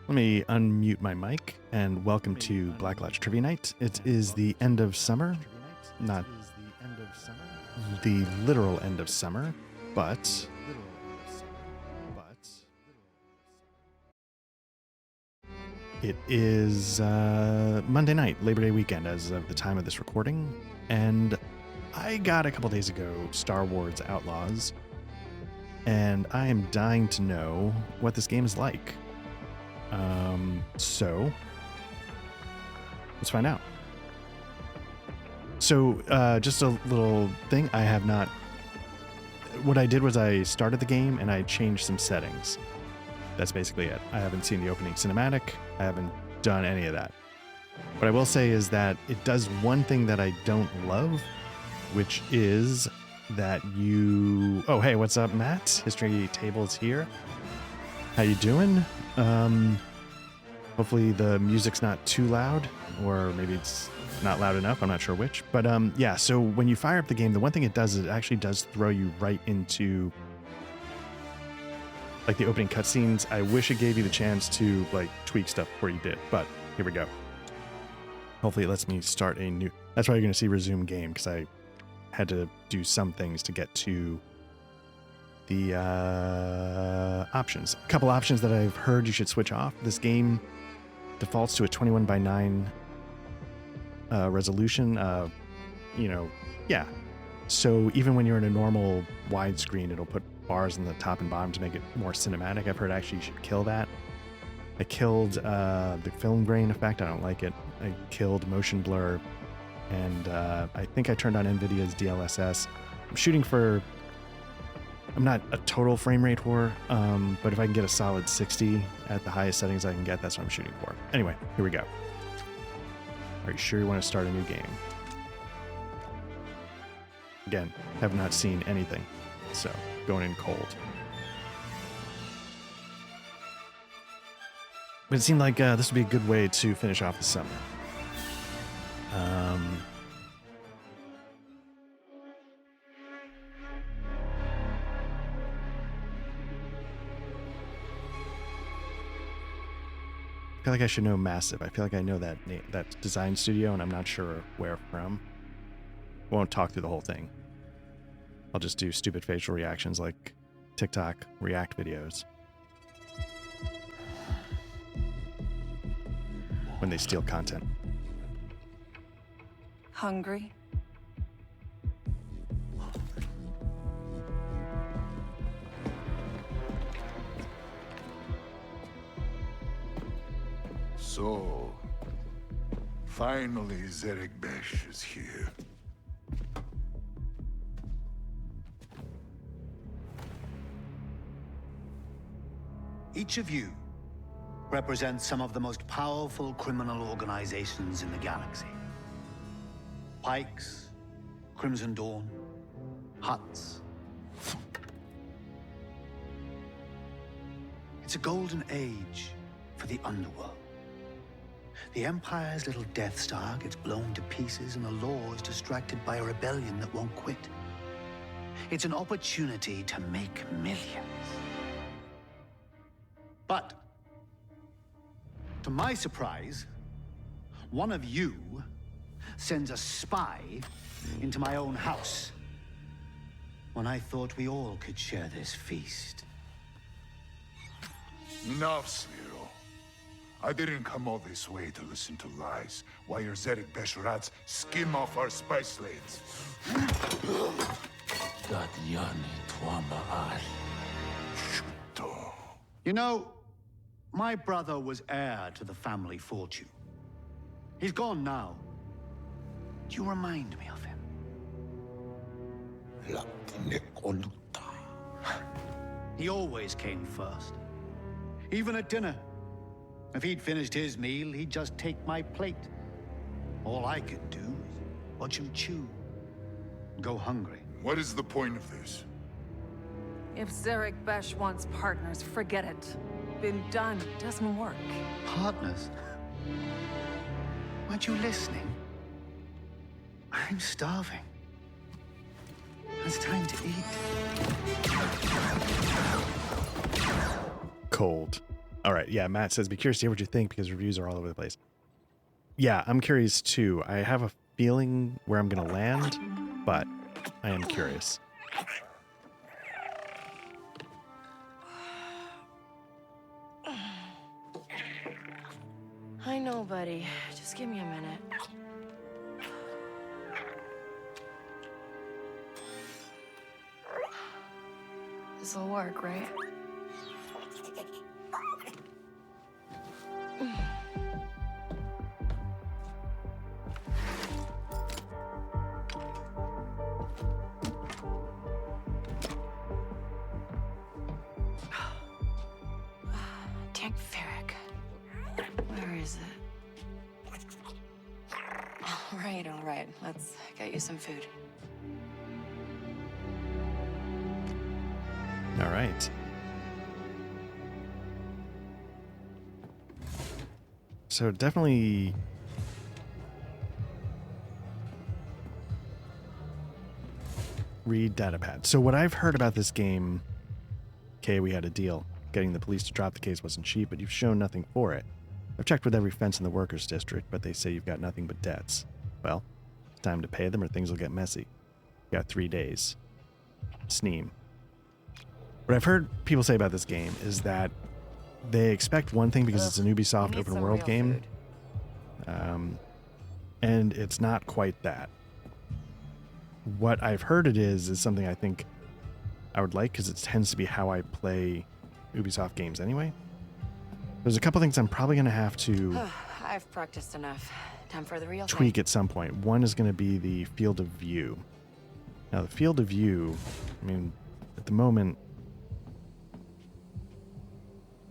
Let me unmute my mic and welcome to Black Lodge Trivia Night. It is the end of summer, not the literal end of summer, but it is Monday night, Labor Day weekend as of the time of this recording, and I got a couple days ago Star Wars Outlaws, and I am dying to know what this game is like. So let's find out. So, just a little thing. What I did was I started the game and I changed some settings. That's basically it. I haven't seen the opening cinematic. I haven't done any of that. What I will say is that it does one thing that I don't love, which is that oh, hey, what's up, Matt? History Table's here. How you doing? Hopefully the music's not too loud, or maybe it's not loud enough. I'm not sure which. But yeah, so when you fire up the game, the one thing it does is it actually does throw you right into like the opening cutscenes. I wish it gave you the chance to like tweak stuff before you did, but here we go. Hopefully it lets me start a new. That's why you're going to see resume game, because I had to do some things to get to the options. A couple options that I've heard you should switch off. This game defaults to a 21:9 resolution. Yeah. So even when you're in a normal widescreen, it'll put bars in the top and bottom to make it more cinematic. I've heard actually you should kill that. I killed the film grain effect. I don't like it. I killed motion blur, and I think I turned on NVIDIA's DLSS. I'm not a total frame rate whore, but if I can get a solid 60 at the highest settings I can get, that's what I'm shooting for. Anyway, here we go. Are you sure you want to start a new game? Again, have not seen anything, so going in cold. But it seemed like this would be a good way to finish off the summer. I feel like I should know Massive. I feel like I know that design studio, and I'm not sure where from. I won't talk through the whole thing. I'll just do stupid facial reactions like TikTok React videos when they steal content. Hungry? So, finally Zerek Besh is here. Each of you represents some of the most powerful criminal organizations in the galaxy. Pikes, Crimson Dawn, Huts. It's a golden age for the underworld. The Empire's little Death Star gets blown to pieces, and the law is distracted by a rebellion that won't quit. It's an opportunity to make millions. But, to my surprise, one of you sends a spy into my own house when I thought we all could share this feast. Enough, Sliro. I didn't come all this way to listen to lies while your Zerek Besh rats skim off our spice lanes. You know, my brother was heir to the family fortune. He's gone now. Do you remind me of him? He always came first. Even at dinner. If he'd finished his meal, he'd just take my plate. All I could do is watch him chew. Go hungry. What is the point of this? If Zerek Besh wants partners, forget it. Been done. Doesn't work. Partners? Weren't you listening? I'm starving. It's time to eat. Cold. All right. Yeah, Matt says, be curious to hear what you think because reviews are all over the place. Yeah, I'm curious too. I have a feeling where I'm going to land, but I am curious. I know, buddy. Just give me a minute. This'll work, right? Tank Ferric. Where is it? All right. Let's get you some food. All right. So definitely read datapad. So what I've heard about this game, okay, we had a deal. Getting the police to drop the case wasn't cheap, but you've shown nothing for it. I've checked with every fence in the workers' district, but they say you've got nothing but debts. Well, it's time to pay them or things will get messy. You got 3 days. Sneem. What I've heard people say about this game is that they expect one thing because it's an Ubisoft open world game. And it's not quite that. What I've heard it is something I think I would like because it tends to be how I play Ubisoft games anyway. There's a couple things I'm probably going to have to I've practiced enough. Time for the real tweak thing. at some point. One is going to be the field of view. Now, the field of view, I mean, at the moment,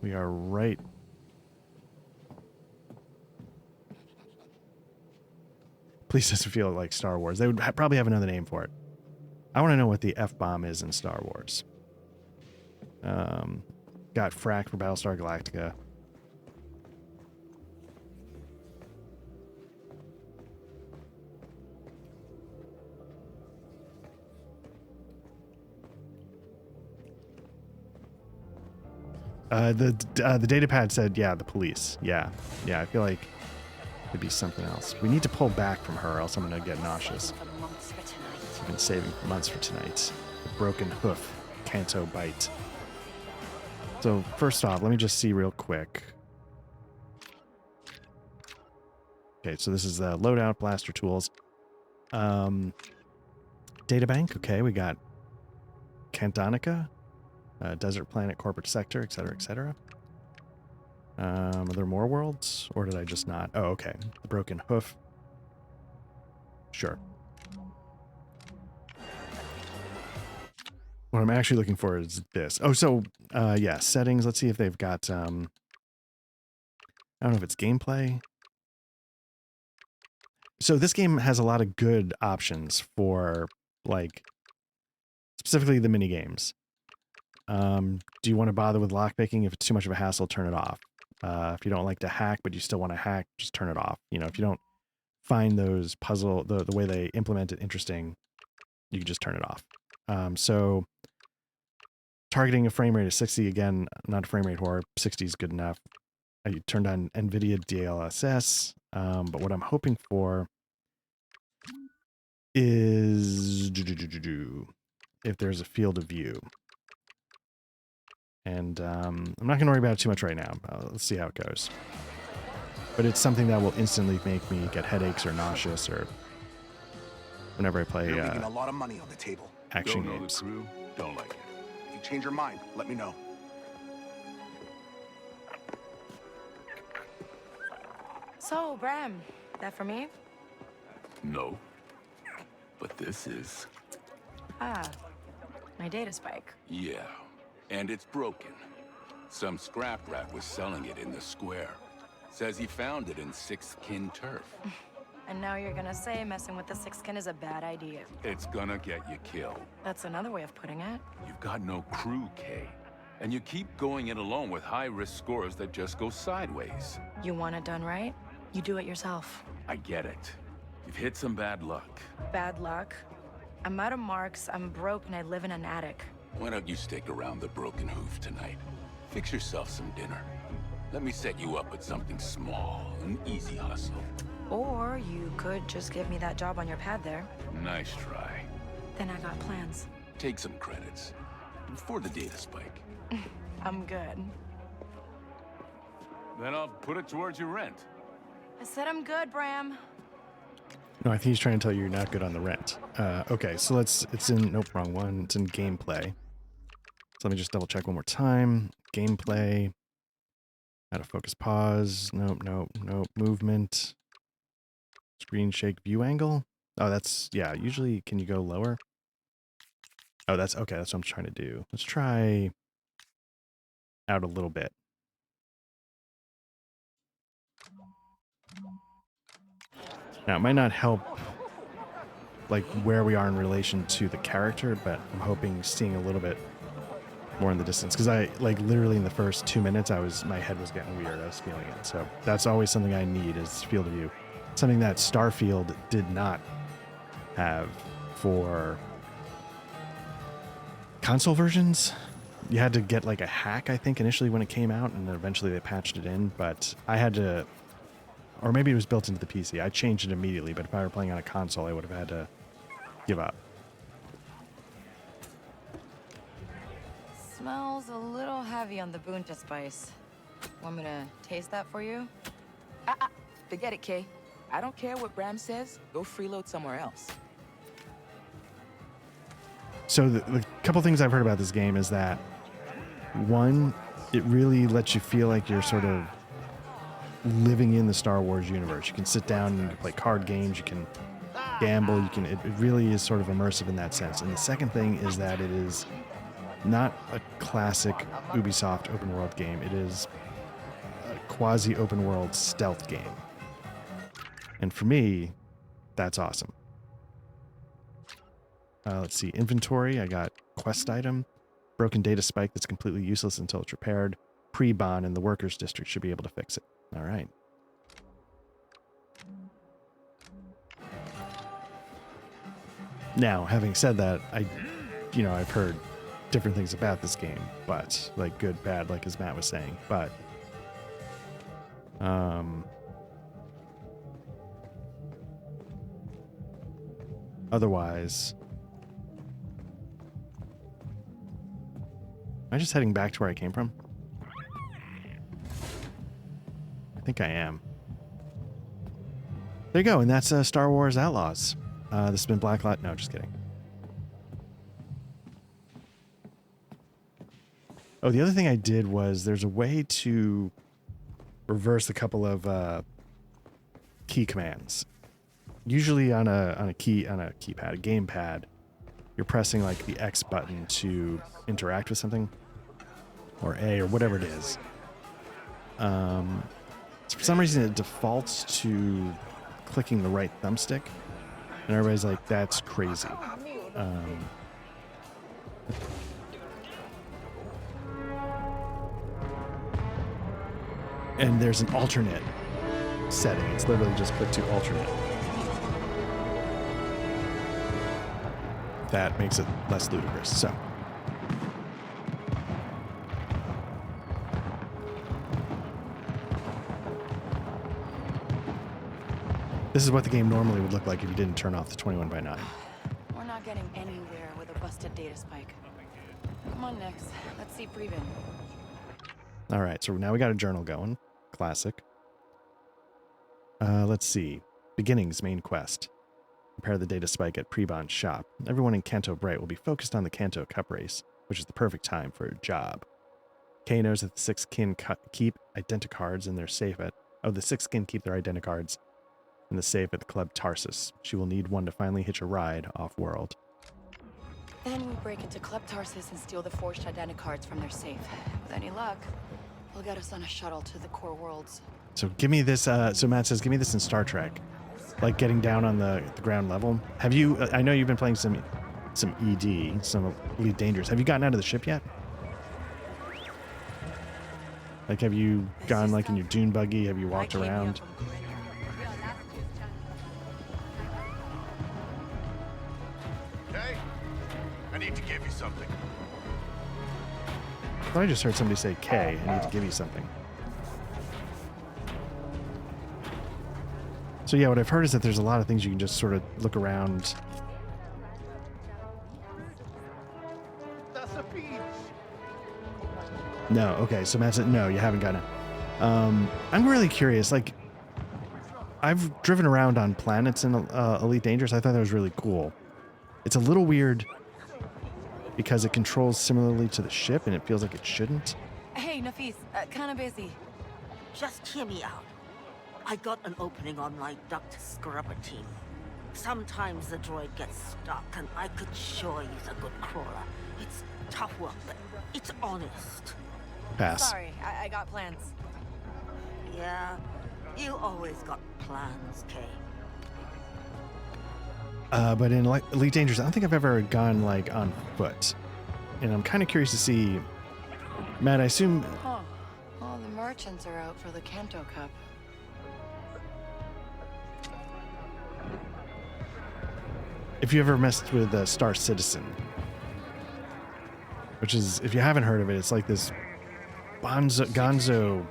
we are right. Please doesn't feel like Star Wars. They would probably have another name for it. I want to know what the F-bomb is in Star Wars. Got fracked for Battlestar Galactica. The data pad said, yeah, the police. Yeah, I feel like it'd be something else. We need to pull back from her, or else I'm gonna get nauseous. I've been saving for months for tonight. The broken hoof, Canto bite. So first off, let me just see real quick. Okay, so this is the loadout, blaster tools. Databank, okay, we got Cantonica. Desert Planet, Corporate Sector, etc., etc. Are there more worlds, or did I just not? Oh, okay. The Broken Hoof. Sure. What I'm actually looking for is this. Oh, so, yeah, settings. Let's see if they've got, I don't know if it's gameplay. So this game has a lot of good options for, like, specifically the mini games. Do you want to bother with lockpicking? If it's too much of a hassle, turn it off. If you don't like to hack, but you still want to hack, just turn it off. You know, if you don't find those the way they implement it interesting, you can just turn it off. So targeting a frame rate of 60, again, not a frame rate whore. 60 is good enough. I turned on NVIDIA DLSS, but what I'm hoping for is if there's a field of view. And I'm not going to worry about it too much right now. Let's see how it goes. But it's something that will instantly make me get headaches or nauseous or whenever I play You're leaving a lot of money on the table. action Don't know games. the crew, don't like it. If you change your mind, let me know. So, Bram, that for me? No. But this is... Ah, my data spike. Yeah. And it's broken. Some scrap rat was selling it in the square. Says he found it in Sixth Kin turf. And now you're gonna say messing with the Sixth Kin is a bad idea. It's gonna get you killed. That's another way of putting it. You've got no crew, Kay. And you keep going it alone with high-risk scores that just go sideways. You want it done right? You do it yourself. I get it. You've hit some bad luck. Bad luck? I'm out of marks, I'm broke, and I live in an attic. Why don't you stick around the Broken Hoof tonight? Fix yourself some dinner. Let me set you up with something small, an easy hustle. Or you could just give me that job on your pad there. Nice try. Then I got plans. Take some credits. For the data spike. I'm good. Then I'll put it towards your rent. I said I'm good, Bram. No, I think he's trying to tell you you're not good on the rent. Okay, so it's in, nope, wrong one. It's in gameplay. So let me just double check one more time. Gameplay. How to focus pause. Nope, nope, nope. Movement. Screen shake view angle. Oh, that's, yeah, usually, can you go lower? Oh, that's, okay, that's what I'm trying to do. Let's try out a little bit. Now, it might not help, like, where we are in relation to the character, but I'm hoping seeing a little bit more in the distance. Because I, like, literally in the first 2 minutes, my head was getting weird. I was feeling it. So that's always something I need is field of view. Something that Starfield did not have for console versions. You had to get, like, a hack, I think, initially when it came out, and then eventually they patched it in. But I had to... Or maybe it was built into the PC. I changed it immediately, but if I were playing on a console, I would have had to give up. Smells a little heavy on the bunta spice. Want me to taste that for you? Forget it, Kay. I don't care what Bram says. Go freeload somewhere else. So the couple things I've heard about this game is that, one, it really lets you feel like you're sort of living in the Star Wars universe. You can sit down and you can play card games, you can gamble, it really is sort of immersive in that sense. And the second thing is that it is not a classic Ubisoft open world game. It is a quasi open world stealth game. And for me, that's awesome. Let's see, inventory. I got quest item, broken data spike that's completely useless until it's repaired. Pre-bon in the workers district should be able to fix it. All right. Now, having said that, I've heard different things about this game, but like good, bad, like as Matt was saying, but otherwise, am I just heading back to where I came from? I think I am. There you go, and that's Star Wars Outlaws. This has been Blacklot. No, just kidding. Oh, the other thing I did was there's a way to reverse a couple of key commands. Usually on a keypad, a gamepad, you're pressing like the X button to interact with something, or A, or whatever it is. For some reason, it defaults to clicking the right thumbstick, and everybody's like, "That's crazy." And there's an alternate setting. It's literally just click to alternate. That makes it less ludicrous. So. This is what the game normally would look like if you didn't turn off the 21:9. We're not getting anywhere with a busted data spike. Come on, Nix. Let's see Previn. All right, so now we got a journal going. Classic. Let's see. Beginnings main quest. Prepare the data spike at Prebon's shop. Everyone in Canto Bright will be focused on the Canto Cup race, which is the perfect time for a job. Kay knows that the Six Kin keep identicards in their safe at... Oh, the Six Kin keep their identicards in the safe at the Club Tarsus. She will need one to finally hitch a ride off-world. Then we break into Club Tarsus and steal the forged identicards from their safe. With any luck, will get us on a shuttle to the core worlds. So give me this, so Matt says, give me this in Star Trek. Like getting down on the ground level. Have you, I know you've been playing some ED, some Elite Dangerous. Have you gotten out of the ship yet? Like, have you gone like in your dune buggy? Have you walked around? Hey, I need to give you something. I thought I just heard somebody say, K, I need to give you something. So yeah, what I've heard is that there's a lot of things you can just sort of look around. That's a peach. No, okay, so Matt said, no, you haven't gotten it. I'm really curious, like, I've driven around on planets in Elite Dangerous. I thought that was really cool. It's a little weird because it controls similarly to the ship and it feels like it shouldn't. Hey, Nafis, kinda busy. Just hear me out. I got an opening on my duct scrubber team. Sometimes the droid gets stuck, and I could sure use a good crawler. It's tough work, but it's honest. Pass. Sorry, I got plans. Yeah, you always got plans, Kay. But in Elite Dangerous, I don't think I've ever gone like on foot. And I'm kind of curious to see, Matt, I assume... Huh. All the merchants are out for the Kanto Cup. if you ever messed with Star Citizen, which is, if you haven't heard of it, it's like this gonzo.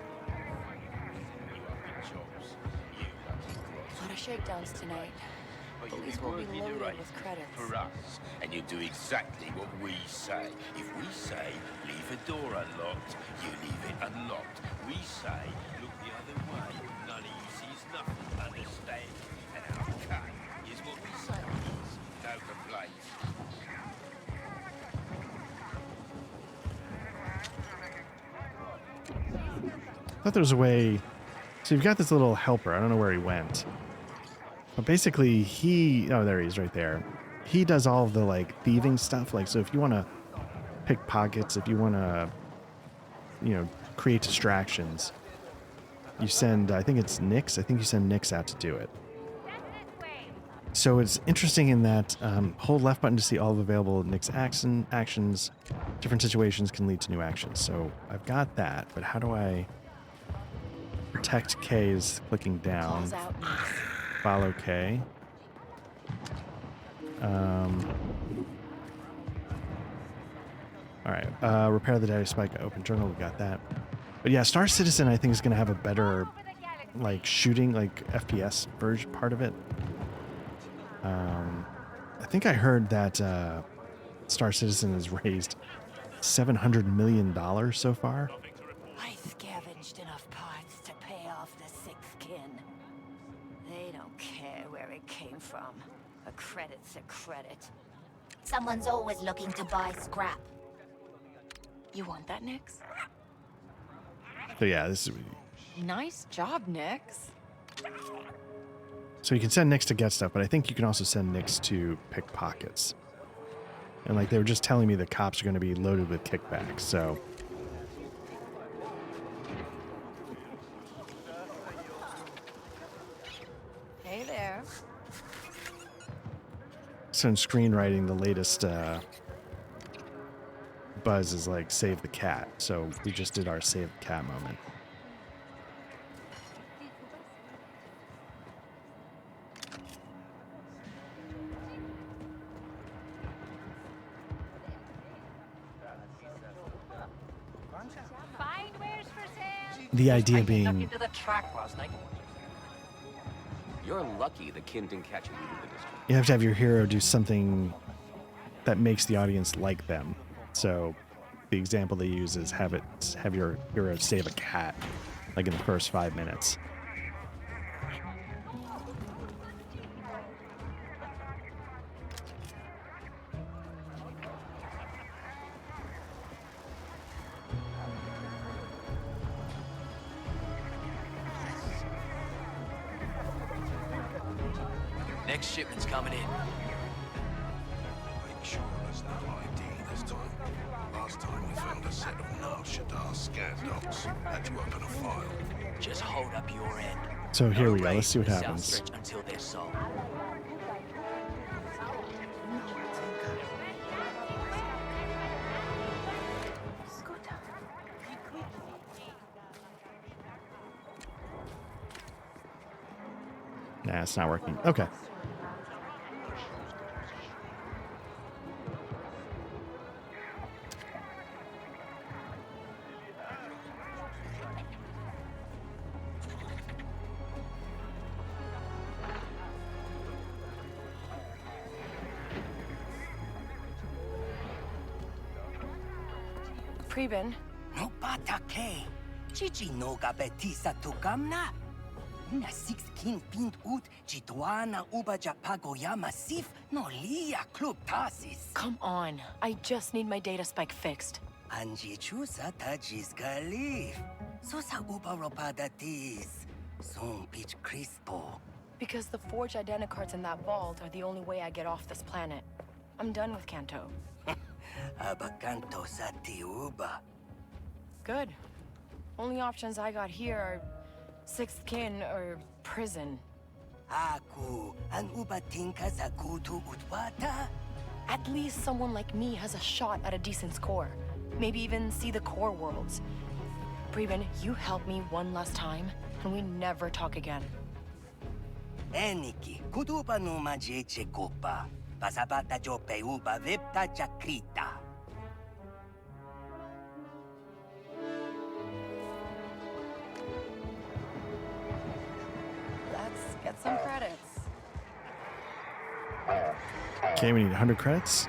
A lot of shakedowns tonight. Police will be loaded with credits. For us, and you do exactly what we say. If we say, leave a door unlocked, you leave it unlocked. We say, look the other way, none of you sees nothing, understand? And our cut is what we say it is. No complaints. I thought there was a way. So you've got this little helper. I don't know where he went. But basically, oh, there he is right there. He does all of the, like, thieving stuff. Like, so if you want to pick pockets, if you want to, create distractions, you send, I think it's Nyx. I think you send Nyx out to do it. So it's interesting in that hold left button to see all of available Nyx actions. Different situations can lead to new actions. So I've got that, but how do I protect K is clicking down. Calls out Nyx. Follow K. All right. Repair the data spike. Open journal. We got that. But yeah, Star Citizen I think is going to have a better, like, shooting, like, FPS version part of it. I think I heard that Star Citizen has raised $700 million so far. I scavenged enough parts to pay off the sixth kin. They don't care where it came from. A credit's a credit. Someone's always looking to buy scrap. You want that, Nyx? So yeah, this is. Nice job, Nyx. So you can send Nyx to get stuff, but I think you can also send Nyx to pick pockets. And like they were just telling me the cops are going to be loaded with kickbacks, so. Hey there. So in screenwriting, the latest buzz is like save the cat. So we just did our save the cat moment. The idea being, into the track last night. You're lucky the kin didn't catch you leaving the district. you have to have your hero do something that makes the audience like them. So the example they use is have your hero save a cat, like in the first 5 minutes. Next shipment's coming in. Make sure there's no ID this time. Last time we found a set of Nar scan docs. Had to open a file. Just hold up your end. So here No we go. Let's see what raid to the happens. South Stretch until they're sold. Nah, it's not working. Okay. Preben. No patake. Chichi no gabetisa tukamna. Una 16 pint ut chituana uba japagoyama sif no lia club tasis. Come on. I just need my data spike fixed. Anji chusa tajis galif. Susa uba ropada tis. Soon pitch crispo. Because the forged identicards in that vault are the only way I get off this planet. I'm done with Kanto. Abakanto sati uba. Good. Only options I got here are sixth kin or prison. Aku an uba tinka sakutu utwata. At least someone like me has a shot at a decent score. Maybe even see the core worlds. Preben, you help me one last time, and we never talk again. Eniki, kuduba no majeche kopa. Pasabata jo peuba vipta chakrita. Let's get some credits. Okay, we need 100 credits.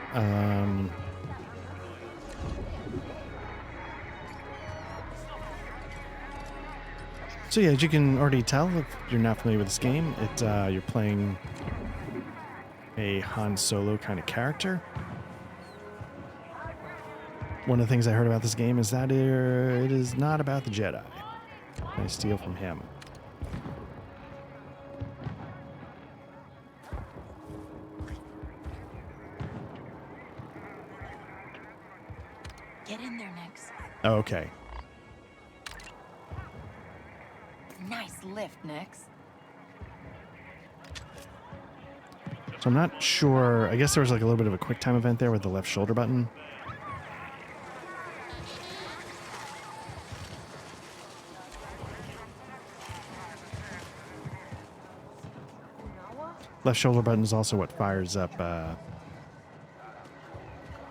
So yeah, as you can already tell, if you're not familiar with this game, you're playing a Han Solo kind of character. One of the things I heard about this game is that it is not about the Jedi. I steal from him. Get in there, Nix. Oh, okay. Nice lift, Nix. So I'm not sure. I guess there was like a little bit of a quick time event there with the left shoulder button. Left shoulder button is also what fires up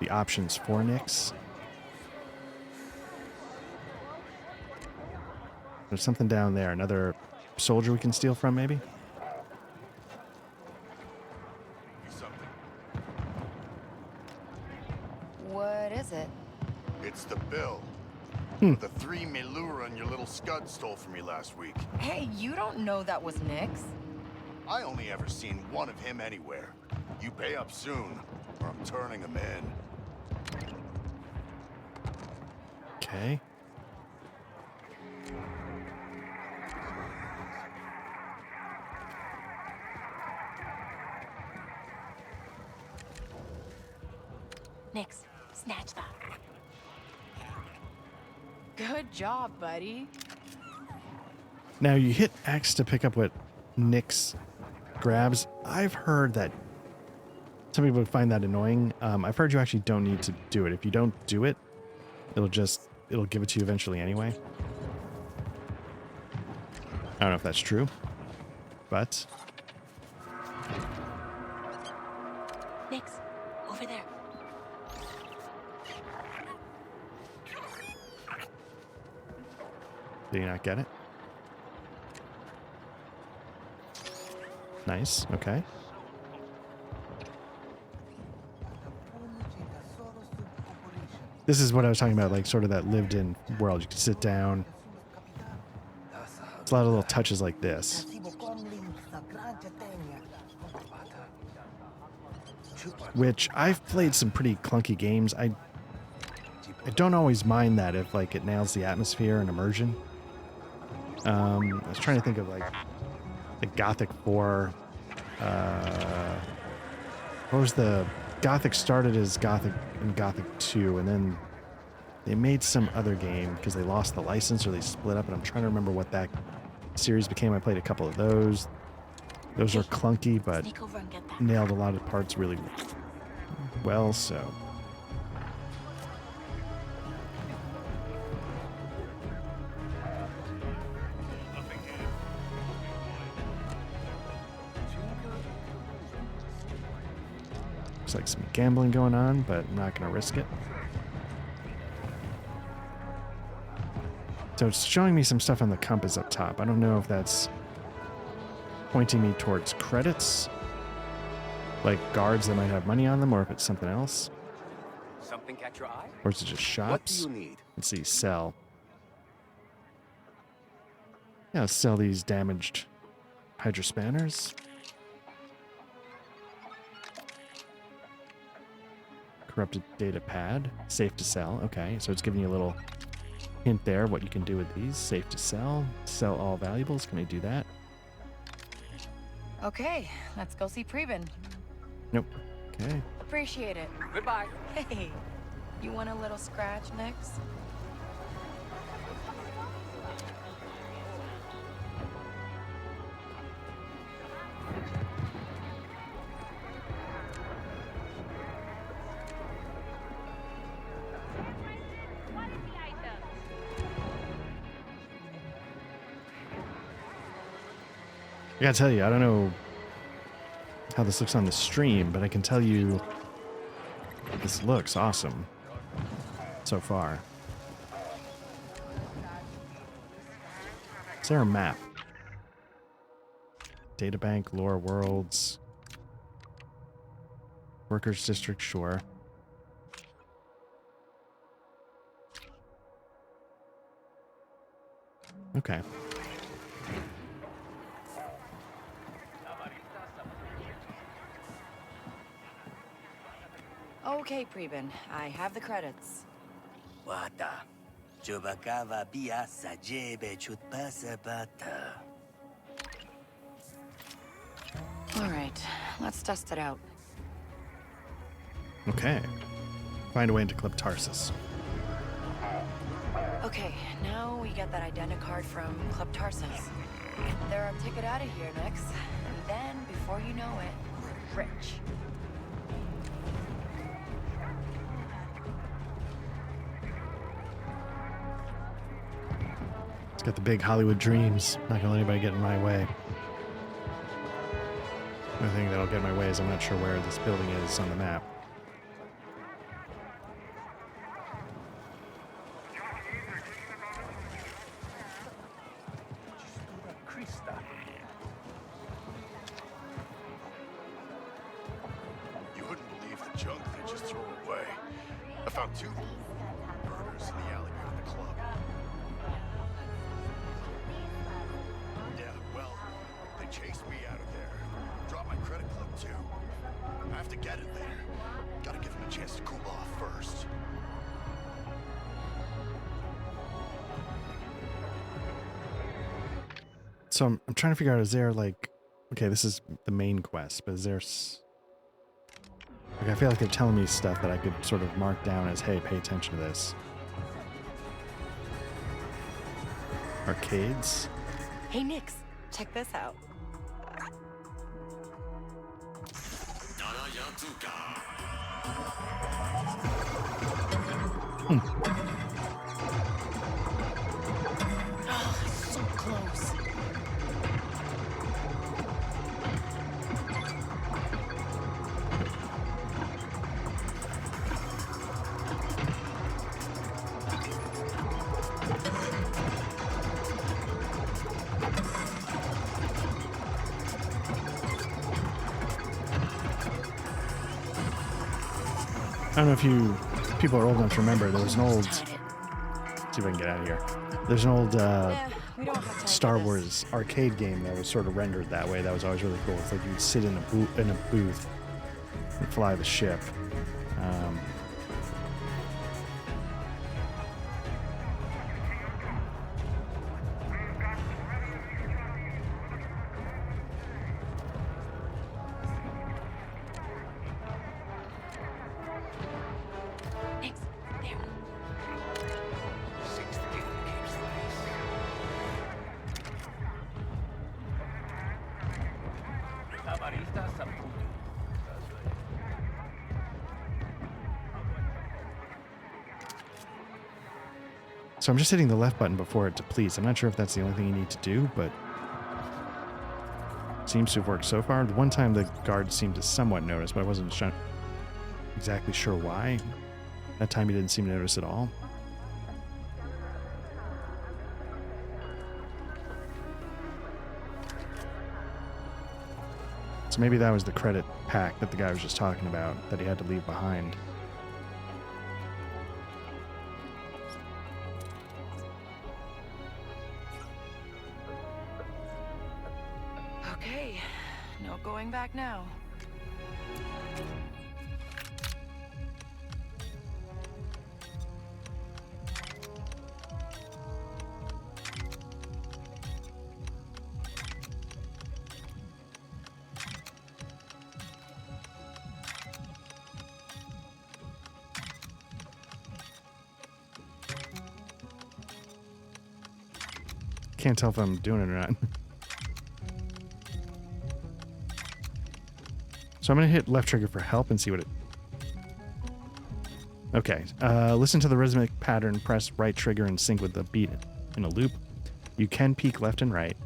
the options for Nix. There's something down there. Another soldier we can steal from, maybe? What is it? It's the bill. The 3 Melura and your little scud stole from me last week. Hey, you don't know that was Nix. I only ever seen one of him anywhere. You pay up soon, or I'm turning him in. Okay. Nix, snatch that. Good job, buddy. Now you hit X to pick up what Nix grabs. I've heard that some people would find that annoying. I've heard you actually don't need to do it. If you don't do it, it'll give it to you eventually anyway. I don't know if that's true, but Nix, over there. did you not get it? Nice. Okay. This is what I was talking about, like sort of that lived-in world. You can sit down. It's a lot of little touches like this. Which I've played some pretty clunky games. I don't always mind that if like it nails the atmosphere and immersion. I was trying to think of like the Gothic 4. What was the Gothic started as Gothic and Gothic 2, and then they made some other game because they lost the license or they split up, and I'm trying to remember what that series became. I played a couple of those. Those are clunky, but nailed a lot of parts really well, so. Looks like some gambling going on, but I'm not going to risk it. So it's showing me some stuff on the compass up top. I don't know if that's pointing me towards credits, like guards that might have money on them, or if it's something else. Something catch your eye? Or is it just shops? What do you need? Let's see, sell. Yeah, let's sell these damaged Hydra spanners. Corrupted data pad. Safe to sell. Okay, so it's giving you a little hint there what you can do with these. Safe to sell. Sell all valuables. Can I do that? Okay, let's go see Preben. Nope. Okay. Appreciate it. Goodbye. Hey, you want a little scratch next? I gotta tell you, I don't know how this looks on the stream, but I can tell you this looks awesome so far. Is there a map? Databank, lore worlds, workers district, sure. Okay. Okay, Preben, I have the credits. Wata. Chubakava bia sajebe chutpasabata. All right, let's test it out. Okay. Find a way into Club Tarsus. Okay, now we get that identicard from Club Tarsus. They're our ticket out of here next, and then, before you know it, we're rich. It's got the big Hollywood dreams. Not gonna let anybody get in my way. The only thing that'll get in my way is I'm not sure where this building is on the map. You wouldn't believe the junk they just throw away. I found 2 murders in the alley behind the club. Yeah, well, they chased me out of there. Dropped my credit club too. I have to get it later. Gotta give them a chance to cool off first. So I'm trying to figure out, is there like, okay, this is the main quest, but is there, like, I feel like they're telling me stuff that I could sort of mark down as, hey, pay attention to this. Arcades? Hey, Nix, check this out. Oh, so close. I don't know if you people are old enough to remember, there was an old, see if I can get out of here. There's an old We don't have time Star for this. Wars arcade game that was sort of rendered that way. That was always really cool. It's like you'd sit in a booth and fly the ship. Nix, there. So I'm just hitting the left button before it depletes. I'm not sure if that's the only thing you need to do, but seems to have worked so far. The one time the guard seemed to somewhat notice, but I wasn't exactly sure why. That time he didn't seem to notice at all. So maybe that was the credit pack that the guy was just talking about that he had to leave behind. Okay, no going back now. Can't tell if I'm doing it or not. So I'm going to hit left trigger for help and see what it... Okay. Listen to the rhythmic pattern, press right trigger and sync with the beat in a loop. You can peek left and right.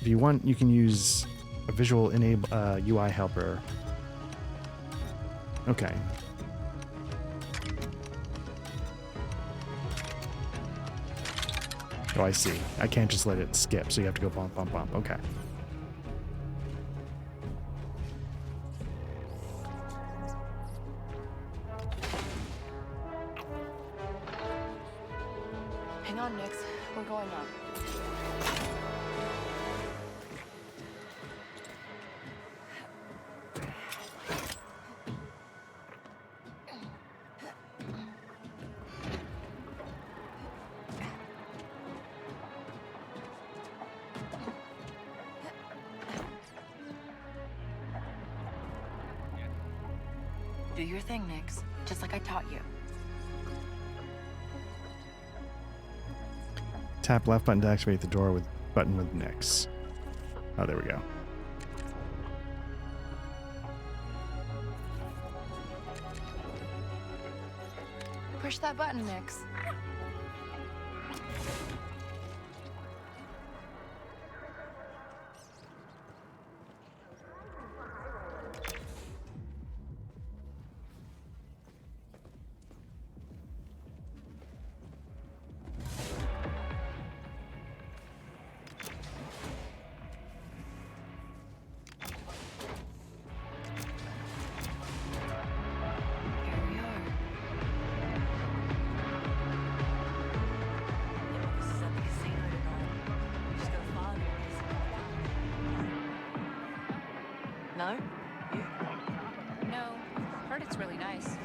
If you want, you can use a visual enable UI helper. Okay. Oh, I see. I can't just let it skip, so you have to go bump, bump, bump. Okay. Hang on, Nix. We're going up. Do your thing, Nix. Just like I taught you. Tap left button to activate the door with button with Nix. Oh, there we go. Push that button, Nix. No? You? No. Heard it's really nice.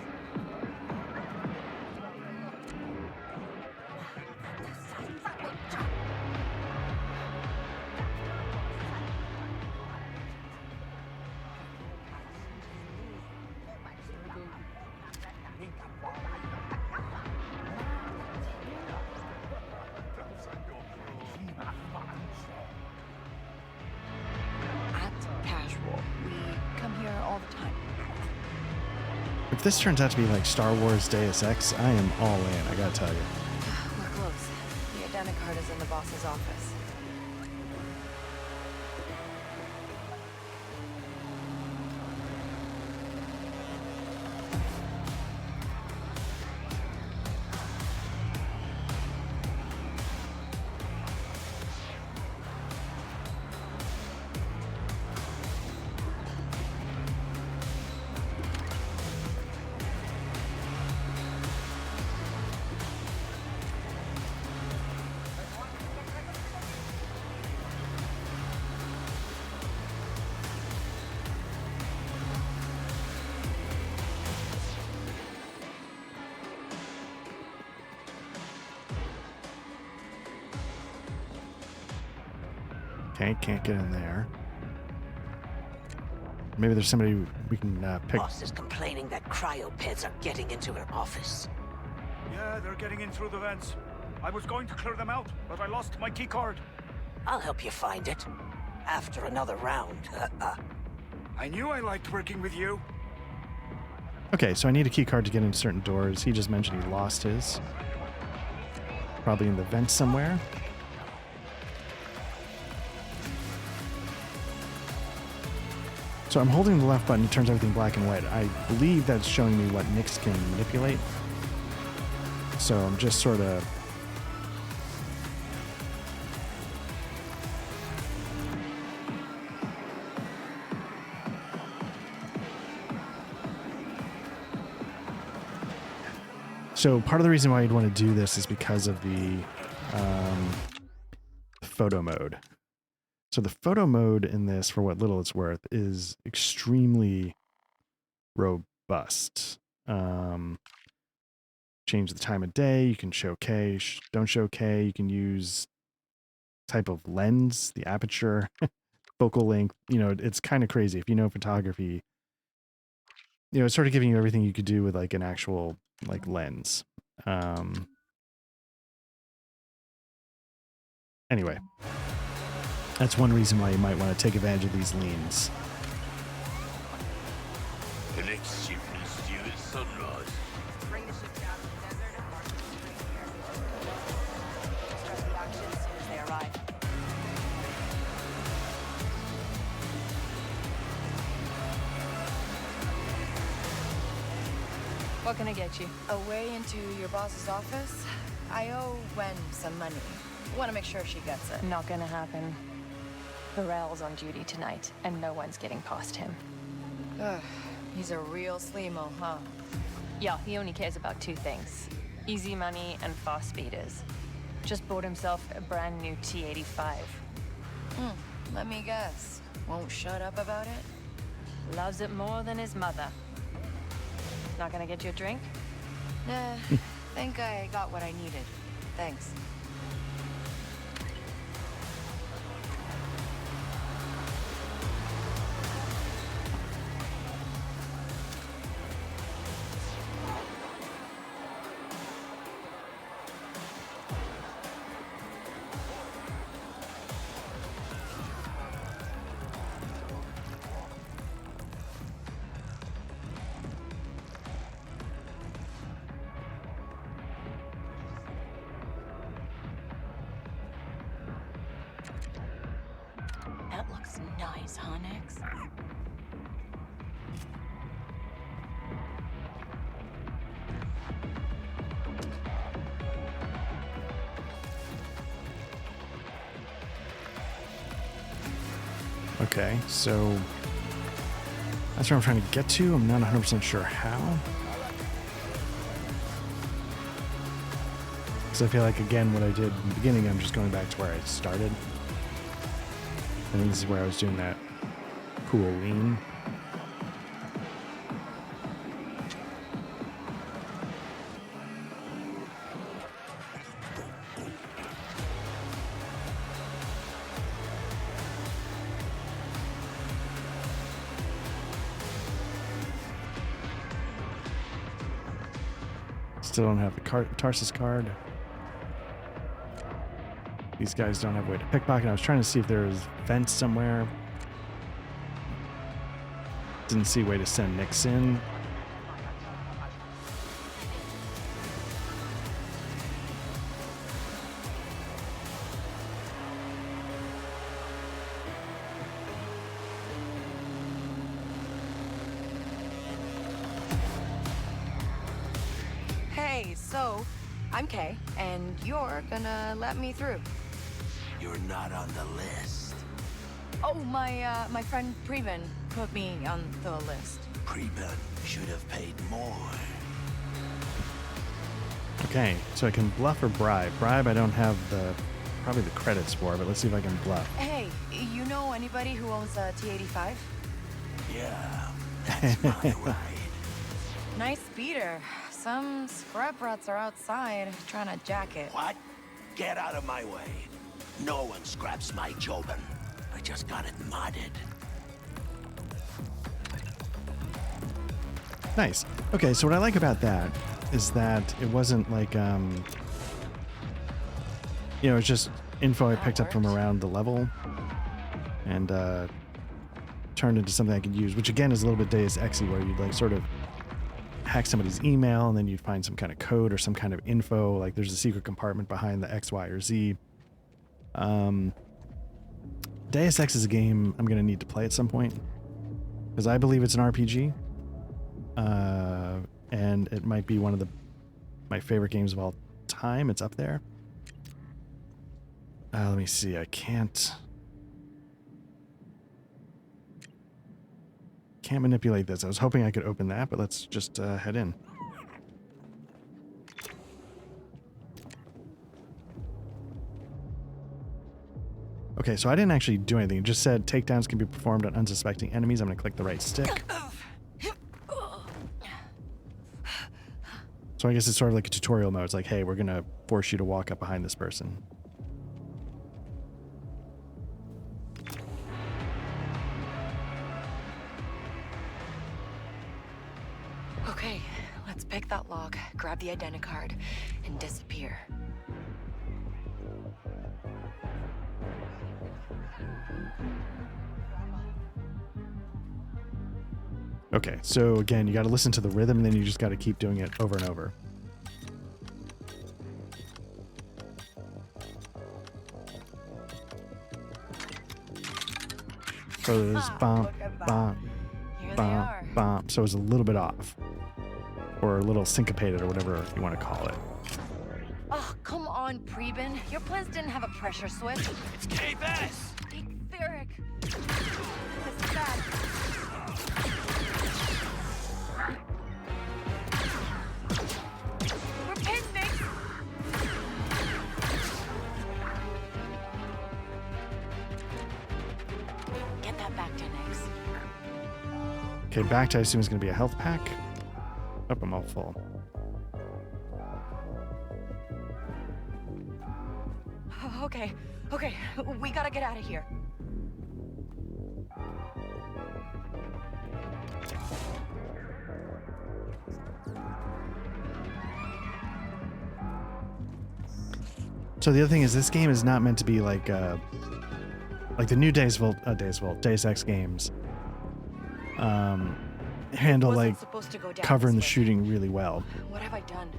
If this turns out to be like Star Wars Deus Ex, I am all in, I gotta tell you. We're close. The identity card is in the boss's office. Okay, can't get in there. Maybe there's somebody we can pick. Boss is complaining that cryopeds are getting into her office. Yeah, they're getting in through the vents. I was going to clear them out, but I lost my key card. I'll help you find it. After another round. I knew I liked working with you. Okay, so I need a key card to get into certain doors. He just mentioned he lost his. Probably in the vent somewhere. So I'm holding the left button, it turns everything black and white. I believe that's showing me what Nix can manipulate. So I'm just sort of... So part of the reason why you'd want to do this is because of the photo mode. So the photo mode in this, for what little it's worth, is extremely robust. Change the time of day. You can show K, don't show K. You can use type of lens, the aperture, focal length. You know, it's kind of crazy. If you know photography, you know, it's sort of giving you everything you could do with like an actual like lens. Anyway, that's one reason why you might want to take advantage of these leans. The next ship needs due at sunrise. Bring the ship down to the desert and mark the straight here. Start the action as soon as they arrive. What can I get you? A way into your boss's office? I owe Wen some money. Want to make sure she gets it. Not gonna happen. Burrell's on duty tonight, and no one's getting past him. Ugh, he's a real sleemo, huh? Yeah, he only cares about two things. Easy money and fast speeders. Just bought himself a brand new T-85. Let me guess. Won't shut up about it? Loves it more than his mother. Not gonna get you a drink? Nah, think I got what I needed. Thanks. That looks nice, huh, Nix? Okay, so that's where I'm trying to get to. I'm not 100% sure how. Because I feel like, again, what I did in the beginning, I'm just going back to where I started. And this is where I was doing that cool lean. Still don't have the Tarsus card. These guys don't have a way to pickpocket. I was trying to see if there was vents somewhere. Didn't see a way to send Nix in. Hey, so, I'm Kay, and you're gonna let me through. You're not on the list. Oh, my friend Preben put me on the list. Preben should have paid more. Okay, so I can bluff or bribe. Bribe I don't have probably the credits for, but let's see if I can bluff. Hey, you know anybody who owns a T-85? Yeah, that's my ride. Nice speeder. Some scrap rats are outside trying to jack it. What? Get out of my way. No one scraps my Jobin. I just got it modded. Nice. Okay, so what I like about that is that it wasn't like, you know, it's just info I picked up from around the level and turned into something I could use, which again is a little bit Deus Exy, where you'd like sort of hack somebody's email and then you'd find some kind of code or some kind of info, like there's a secret compartment behind the X, Y, or Z. Deus Ex is a game I'm going to need to play at some point because I believe it's an RPG. And it might be one of my favorite games of all time. It's up there. Let me see. I can't manipulate this. I was hoping I could open that, but let's just head in. Okay, so I didn't actually do anything. It just said takedowns can be performed on unsuspecting enemies. I'm going to click the right stick. So I guess it's sort of like a tutorial mode. It's like, hey, we're going to force you to walk up behind this person. Okay, let's pick that lock, grab the identicard, and disappear. Okay, so again, you got to listen to the rhythm, and then you just got to keep doing it over and over. So there's bump, bump, bump, bump. So it's a little bit off. Or a little syncopated, or whatever you want to call it. Oh, come on, Preben. Your plans didn't have a pressure switch. It's K-Bass! Hey, Theric. This is bad. We're pinned, Nick. Get that back to Nix. Okay, back to, I assume, is going to be a health pack. Oh, I'm all full. Okay, we gotta get out of here. So the other thing is, this game is not meant to be like the new Deus Ex games. Handle like covering the shooting really well. What have I done?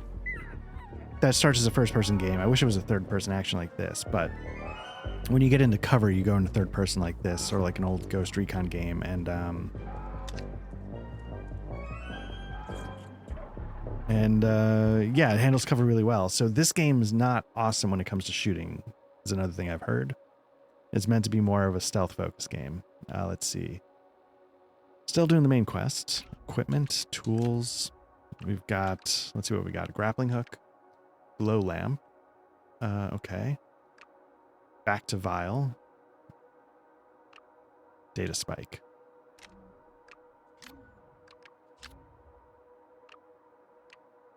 That starts as a first-person game. I wish it was a third-person action like this, but when you get into cover, you go into third-person like this, or like an old Ghost Recon game, and yeah, it handles cover really well. So this game is not awesome when it comes to shooting, is another thing I've heard. It's meant to be more of a stealth-focused game. Let's see. Still doing the main quest. Equipment, tools. We've got, let's see what we got. A grappling hook. Glow lamp. Okay. Back to vial. Data spike.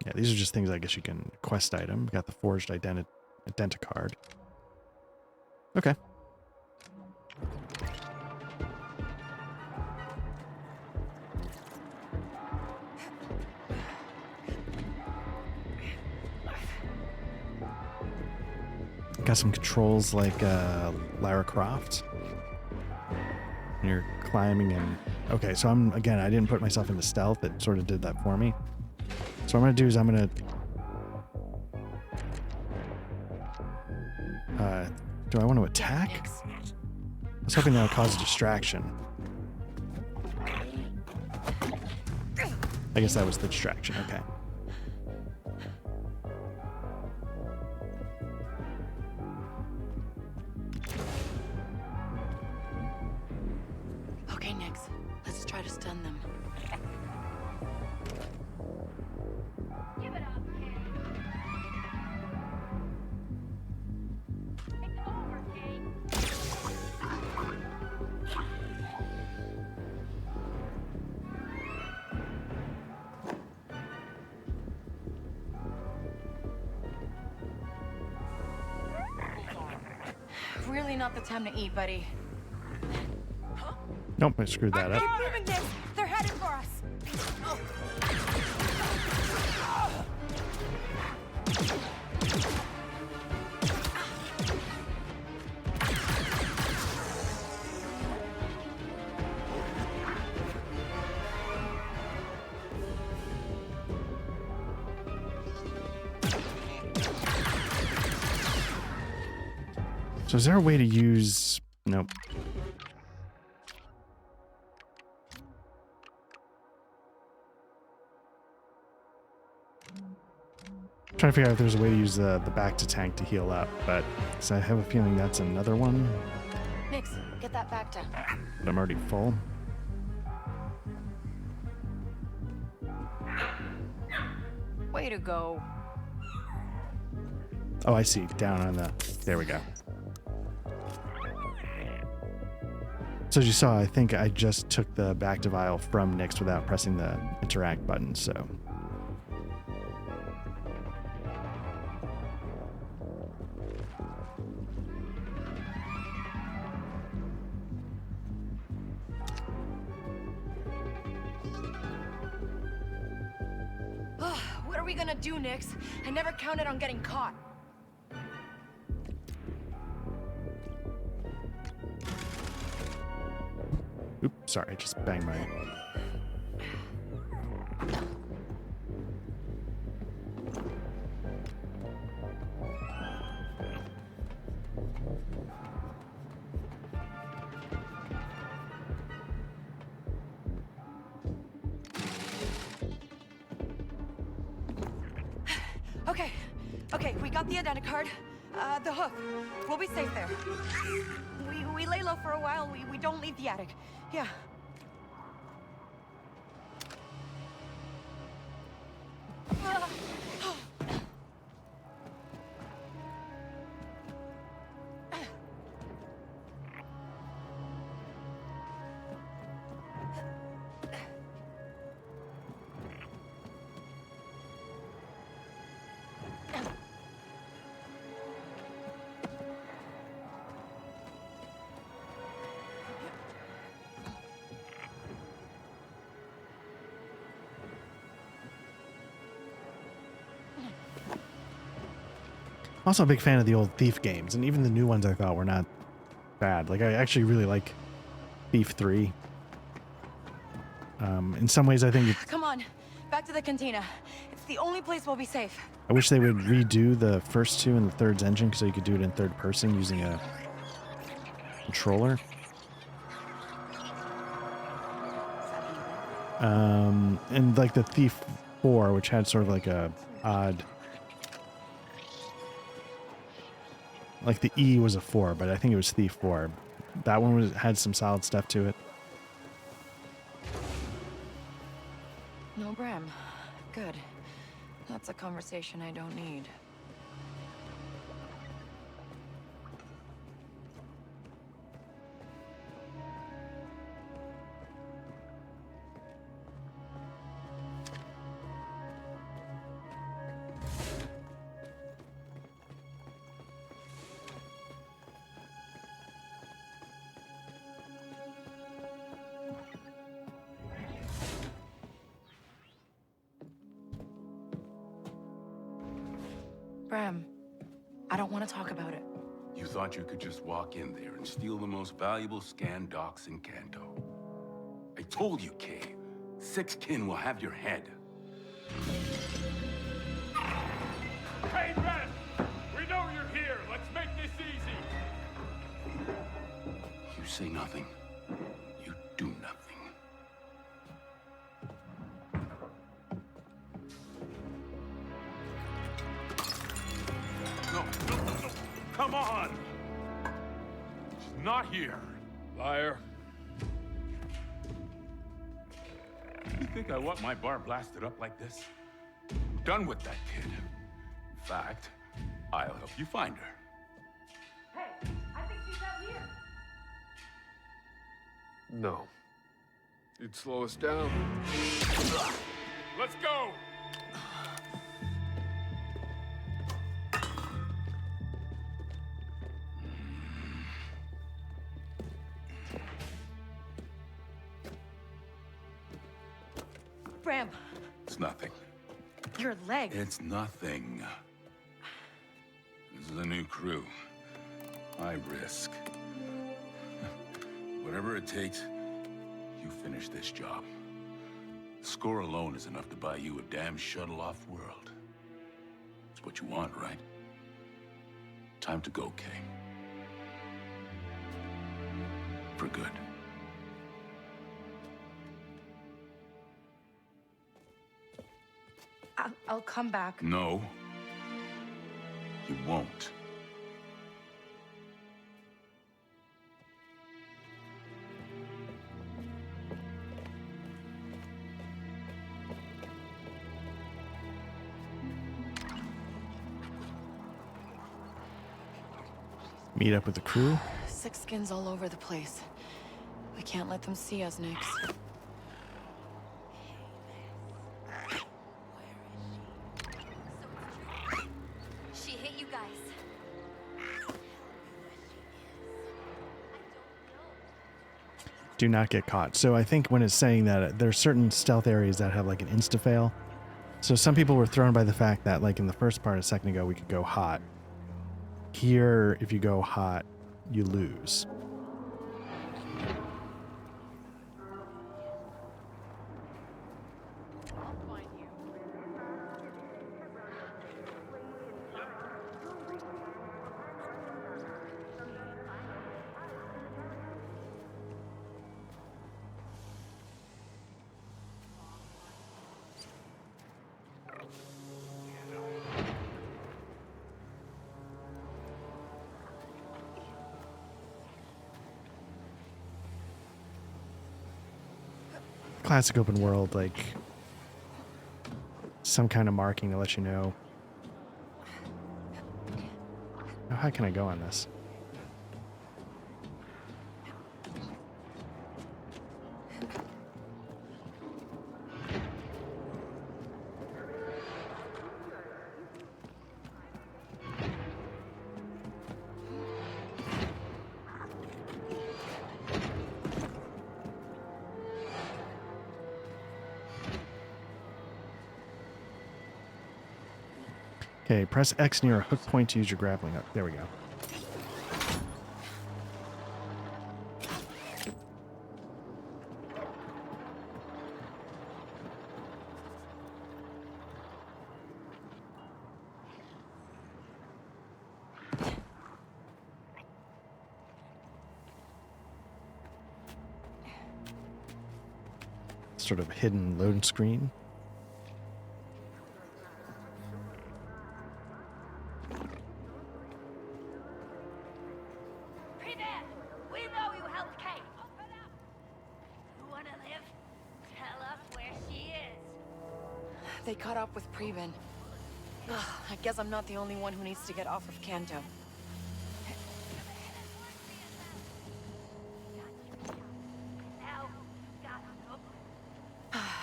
Yeah, these are just things I guess you can quest item. Got the forged identicard. Okay. Got some controls like Lara Croft. And you're climbing and... Okay, so I didn't put myself into stealth. It sort of did that for me. So what I'm going to do is I'm going to... do I want to attack? I was hoping that would cause a distraction. I guess that was the distraction, okay. Okay, Nix. Let's try to stun them. Give it up, kid. It's over, kid. Really not the time to eat, buddy. Nope, I screwed that up. Keep moving, Nix. They're headed for us. So is there a way to use... Nope. Trying to figure out if there's a way to use the back to tank to heal up, but so I have a feeling that's another one. Nix, get that back to. But I'm already full. Way to go. Oh, I see. Down on the... There we go. So as you saw, I think I just took the back vial from Nyx without pressing the interact button, so. What are we gonna do, Nyx? I never counted on getting caught. Oops, sorry, I just banged my... Okay, we got the identicard. The hook. We'll be safe there. We lay low for a while. We don't leave the attic. Yeah. I'm also a big fan of the old Thief games, and even the new ones I thought were not bad. Like, I actually really like Thief 3. In some ways, I think it's... Come on, back to the cantina. It's the only place we'll be safe. I wish they would redo the first two and the third's engine so you could do it in third person using a controller. And like the Thief 4, which had sort of like a odd... Like the E was a 4, but I think it was Thief 4. That one had some solid stuff to it. No, Bram. Good. That's a conversation I don't need. Bram, I don't want to talk about it. You thought you could just walk in there and steal the most valuable scan docs in Kanto. I told you, Kay. Six kin will have your head. Hey, Red! We know you're here. Let's make this easy. You say nothing. You do nothing. No. Come on! She's not here. Liar. You think I want my bar blasted up like this? I'm done with that kid. In fact, I'll help you find her. Hey, I think she's out here. No. You'd slow us down. Let's go! Bram, It's nothing. your leg. It's nothing. This is a new crew. High risk. Whatever it takes, you finish this job. The score alone is enough to buy you a damn shuttle-off world. It's what you want, right? Time to go, Kay. For good. I'll come back. No. You won't. Meet up with the crew. Six skins all over the place. can't let them see us, Nix. She hit you guys. Do not get caught. So I think when it's saying that, there's certain stealth areas that have like an insta-fail. So some people were thrown by the fact that, like in the first part a second ago, we could go hot. Here, if you go hot, you lose. Classic open world, like some kind of marking to let you know. How high can I go on this? Okay, press X near a hook point to use your grappling hook. There we go. Sort of hidden load screen. They caught up with Preben. Ugh, I guess I'm not the only one who needs to get off of Kanto.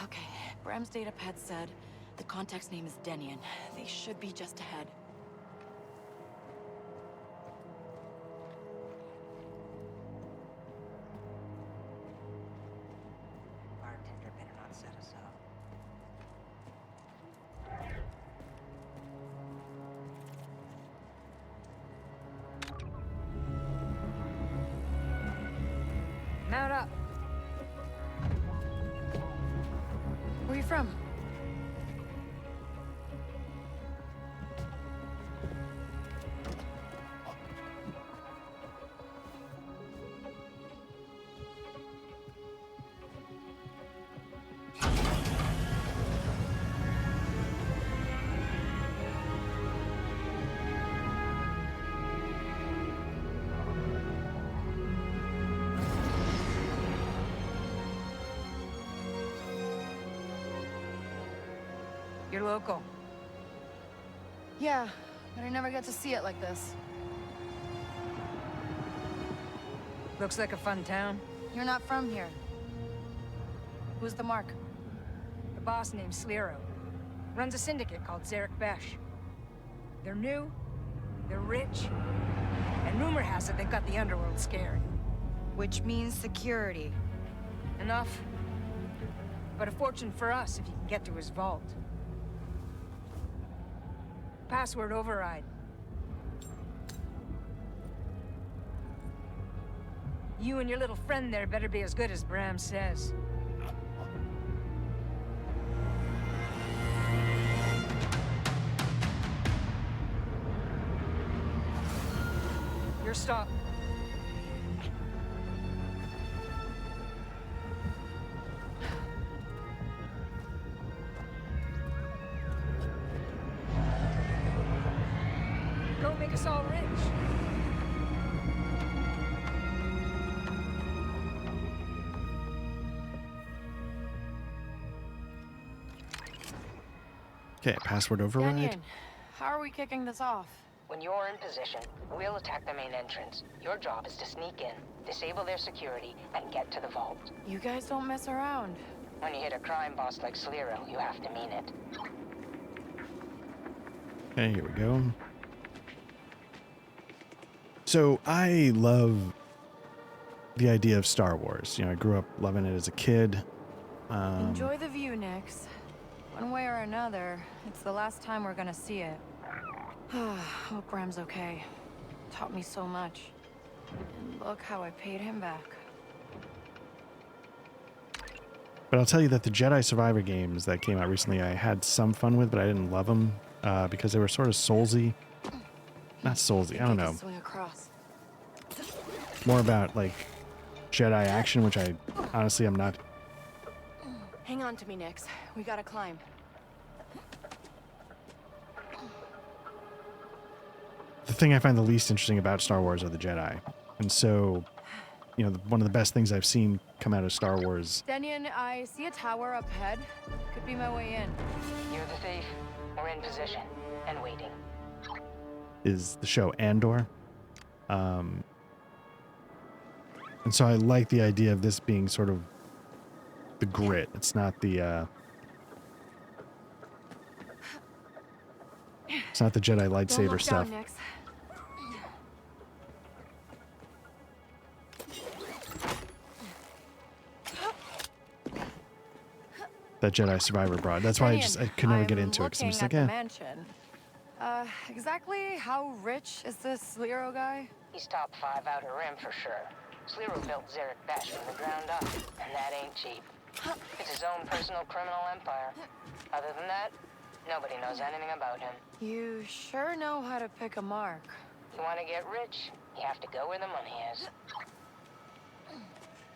Okay, Bram's data pad said the contact's name is Denian. They should be just ahead. Bartender better not set us up. Mount up. Where are you from? You're local. Yeah, but I never get to see it like this. Looks like a fun town. You're not from here. Who's the Mark? The boss named Slero. Runs a syndicate called Zarek Besh. They're new, they're rich, and rumor has it they've got the underworld scared. Which means security. Enough. But a fortune for us if you can get to his vault. Password override. You and your little friend there better be as good as Bram says. Your stop. Go make us all rich. Okay, password override. Denian, how are we kicking this off? When you're in position, we'll attack the main entrance. Your job is to sneak in, disable their security, and get to the vault. You guys don't mess around. When you hit a crime boss like Slero, you have to mean it. Okay, here we go. So I love the idea of Star Wars. You know, I grew up loving it as a kid. Enjoy the view, Nix. One way or another, it's the last time we're gonna see it. Hope Bram's okay. Taught me so much. And look how I paid him back. But I'll tell you that the Jedi Survivor games that came out recently, I had some fun with, but I didn't love them because they were sort of soulsy. Not soulsy, I don't know. Swing across. More about like Jedi action, which I honestly am not. Hang on to me, Nix. We gotta climb. The thing I find the least interesting about Star Wars are the Jedi. And so, you know, one of the best things I've seen come out of Star Wars. Denyon, I see a tower up ahead. Could be my way in. You're the thief. We're in position and waiting. Is the show Andor. And so I like the idea of this being sort of the grit. It's not the it's not the Jedi lightsaber stuff. Down, Nix. That Jedi Survivor brought. That's why I could never get into it because I'm just like, mansion. Exactly how rich is this Slero guy? He's top 5 Outer Rim for sure. Slero built Zarek Besh from the ground up, and that ain't cheap. It's his own personal criminal empire. Other than that, nobody knows anything about him. You sure know how to pick a mark. You want to get rich, you have to go where the money is.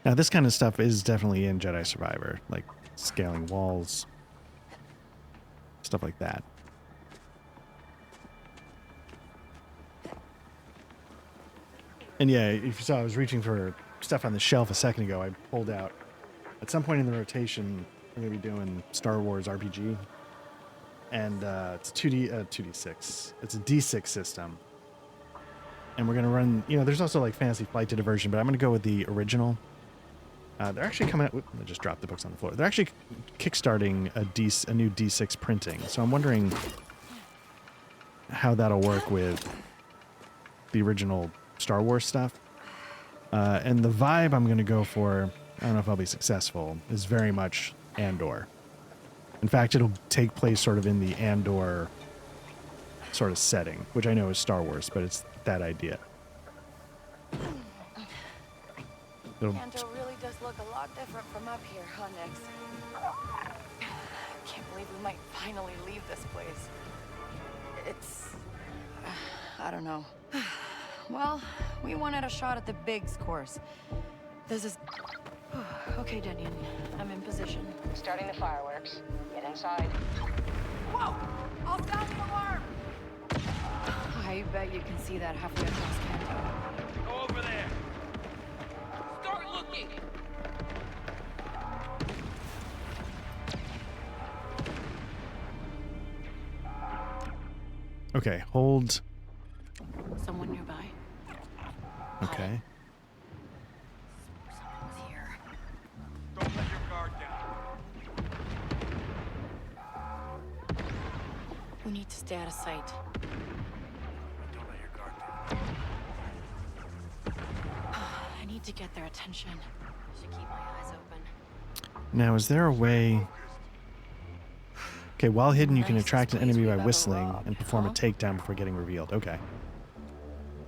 Now this kind of stuff is definitely in Jedi Survivor, like scaling walls, stuff like that. And yeah, if you saw, I was reaching for stuff on the shelf a second ago. I pulled out. At some point in the rotation, we're going to be doing Star Wars RPG. And it's 2D6. It's a D6 system. And we're going to run, you know, there's also like Fantasy Flight to Diversion, but I'm going to go with the original. They're actually coming out, I just dropped the books on the floor. They're actually kickstarting a new D6 printing. So I'm wondering how that'll work with the original Star Wars stuff. And the vibe I'm going to go for, I don't know if I'll be successful, is very much Andor. In fact, it'll take place sort of in the Andor sort of setting, which I know is Star Wars, but it's that idea. Andor really does look a lot different from up here, huh, Nix? Can't believe we might finally leave this place. It's... I don't know. Well, we wanted a shot at the Biggs course. This is... Okay, Denyon. I'm in position. Starting the fireworks. Get inside. Whoa! I'll sound the alarm! I bet you can see that halfway across Canada. Go over there. Start looking. Okay, hold. Someone nearby. Okay. Someone's here. Don't let your guard down. We need to stay out of sight. Don't let your guard down. I need to get their attention. Should keep my eyes open. Now, is there a way... Okay, while hidden, you can attract an enemy by whistling and perform a takedown before getting revealed. Okay.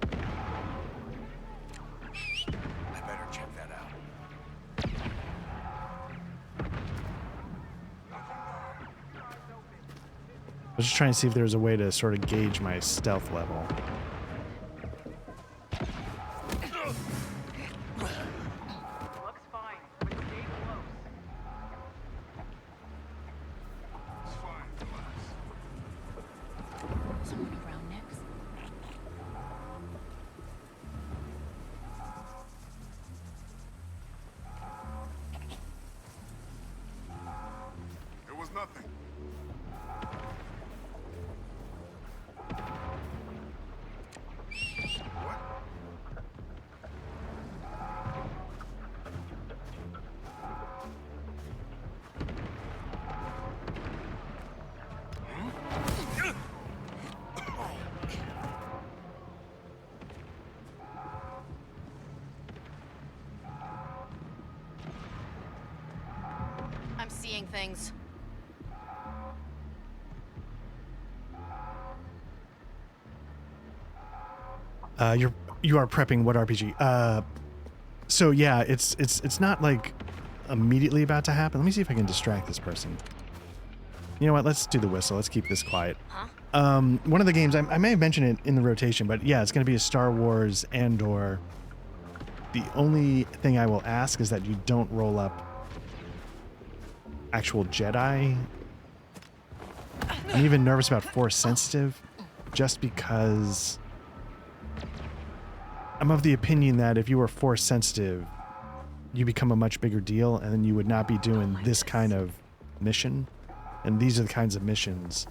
I better check that out. I was just trying to see if there was a way to sort of gauge my stealth level. Looks fine, but stay close. It's fine, relax. Someone around Nix? It was nothing. seeing things. You are prepping what RPG? So yeah, it's not like immediately about to happen. Let me see if I can distract this person. You know what? Let's do the whistle. Let's keep this quiet. Huh? One of the games, I may have mentioned it in the rotation, but yeah, it's going to be a Star Wars Andor. The only thing I will ask is that you don't roll up actual Jedi. I'm even nervous about Force Sensitive, just because I'm of the opinion that if you were Force Sensitive, you become a much bigger deal, and then you would not be doing this kind of mission. And these are the kinds of missions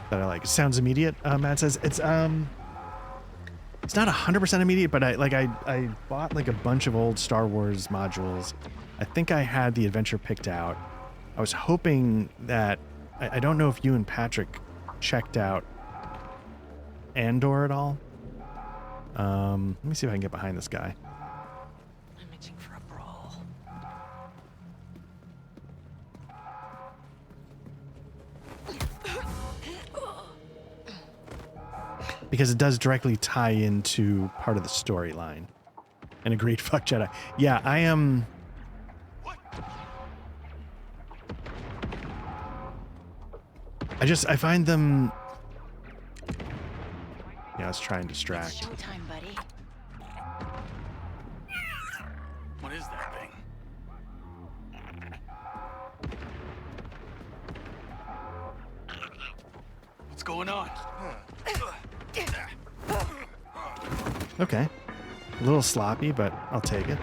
that I like. It sounds immediate. Matt says it's not 100% immediate, but I bought like a bunch of old Star Wars modules. I think I had the adventure picked out. I was hoping that I don't know if you and Patrick checked out Andor at all. Let me see if I can get behind this guy. I'm itching for a brawl. Because it does directly tie into part of the storyline. And agreed, fuck Jedi. Yeah, I am... I find them... Yeah, let's try and distract. It's showtime, buddy. What is that thing? What's going on? Okay. A little sloppy, but I'll take it.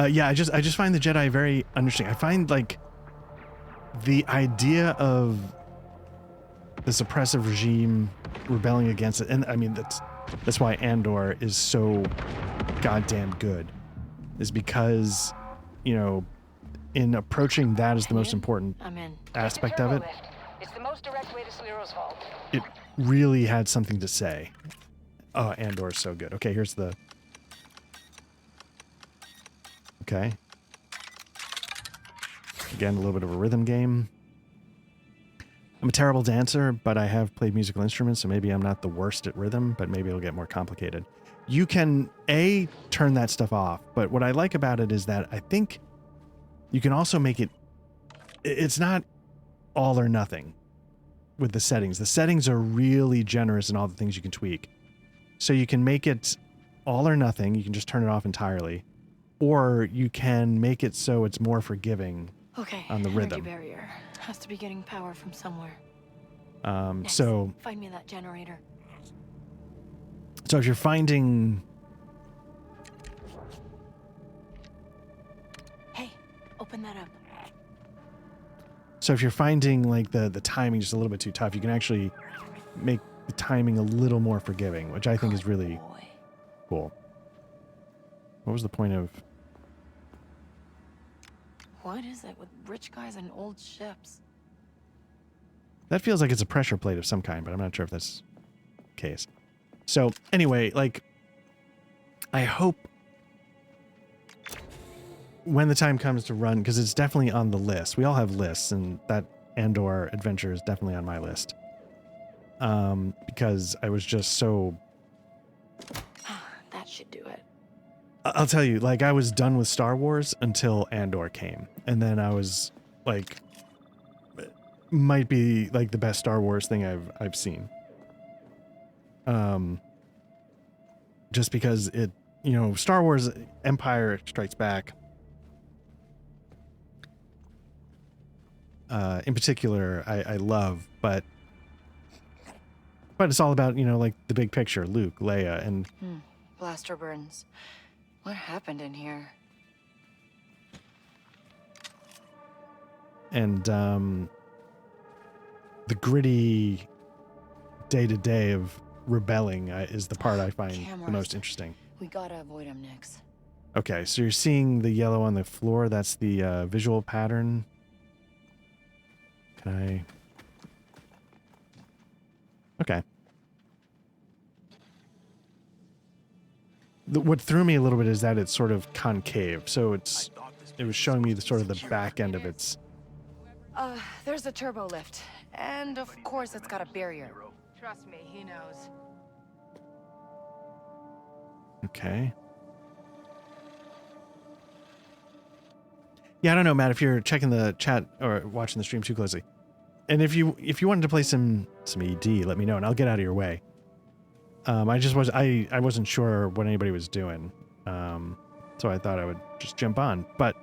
Yeah, I just find the Jedi very interesting. I find, like, the idea of this oppressive regime rebelling against it, and I mean, that's why Andor is so goddamn good, is because, you know, in approaching that is the most important aspect of it. It's the most direct way to Sliro's vault. It really had something to say. Oh, Andor is so good. Okay, here's the... Okay. Again, a little bit of a rhythm game. I'm a terrible dancer, but I have played musical instruments, so maybe I'm not the worst at rhythm, but maybe it'll get more complicated. You can, turn that stuff off, but what I like about it is that I think you can also make it... It's not all or nothing with the settings. The settings are really generous in all the things you can tweak. So you can make it all or nothing. You can just turn it off entirely. Or you can make it so it's more forgiving on the rhythm. Energy barrier. Has to be getting power from somewhere. So Find me that generator. So if you're finding... Hey, open that up. So if you're finding like the timing just a little bit too tough, you can actually make the timing a little more forgiving, which I think is really cool. What was the point of... What is it with rich guys and old ships? That feels like it's a pressure plate of some kind, but I'm not sure if that's the case. So anyway, like, I hope when the time comes to run, because it's definitely on the list. We all have lists, and that Andor adventure is definitely on my list. Because I was just so... That should do it. I'll tell you, like, I was done with Star Wars until Andor came. And then I was, like, might be, like, the best Star Wars thing I've seen. Just because it, you know, Star Wars Empire Strikes Back, in particular, I love, but it's all about, you know, like, the big picture, Luke, Leia, and... Blaster burns. What happened in here? And the gritty day-to-day of rebelling is the part I find the most interesting. We gotta avoid him, Nix. Okay, so you're seeing the yellow on the floor. That's the visual pattern. Can I... Okay. What threw me a little bit is that it's sort of concave, so it's it was showing me the sort of the back end of its. There's a turbo lift. And of course it's got a barrier. Trust me, he knows. Okay. Yeah, I don't know, Matt, if you're checking the chat or watching the stream too closely. And if you wanted to play some ED, let me know and I'll get out of your way. I wasn't sure what anybody was doing. So I thought I would just jump on. But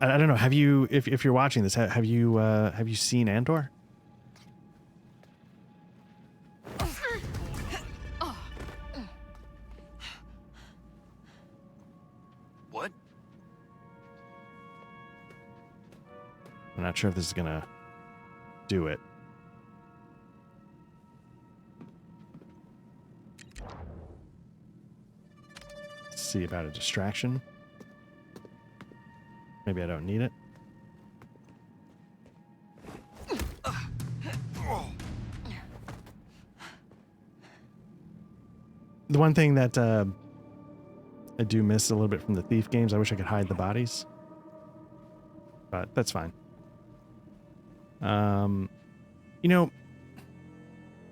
I don't know, have you if you're watching this, have you seen Andor? What? I'm not sure if this is gonna do it. Let's see about a distraction. Maybe I don't need it. The one thing that I do miss a little bit from the Thief games, I wish I could hide the bodies. But that's fine. You know,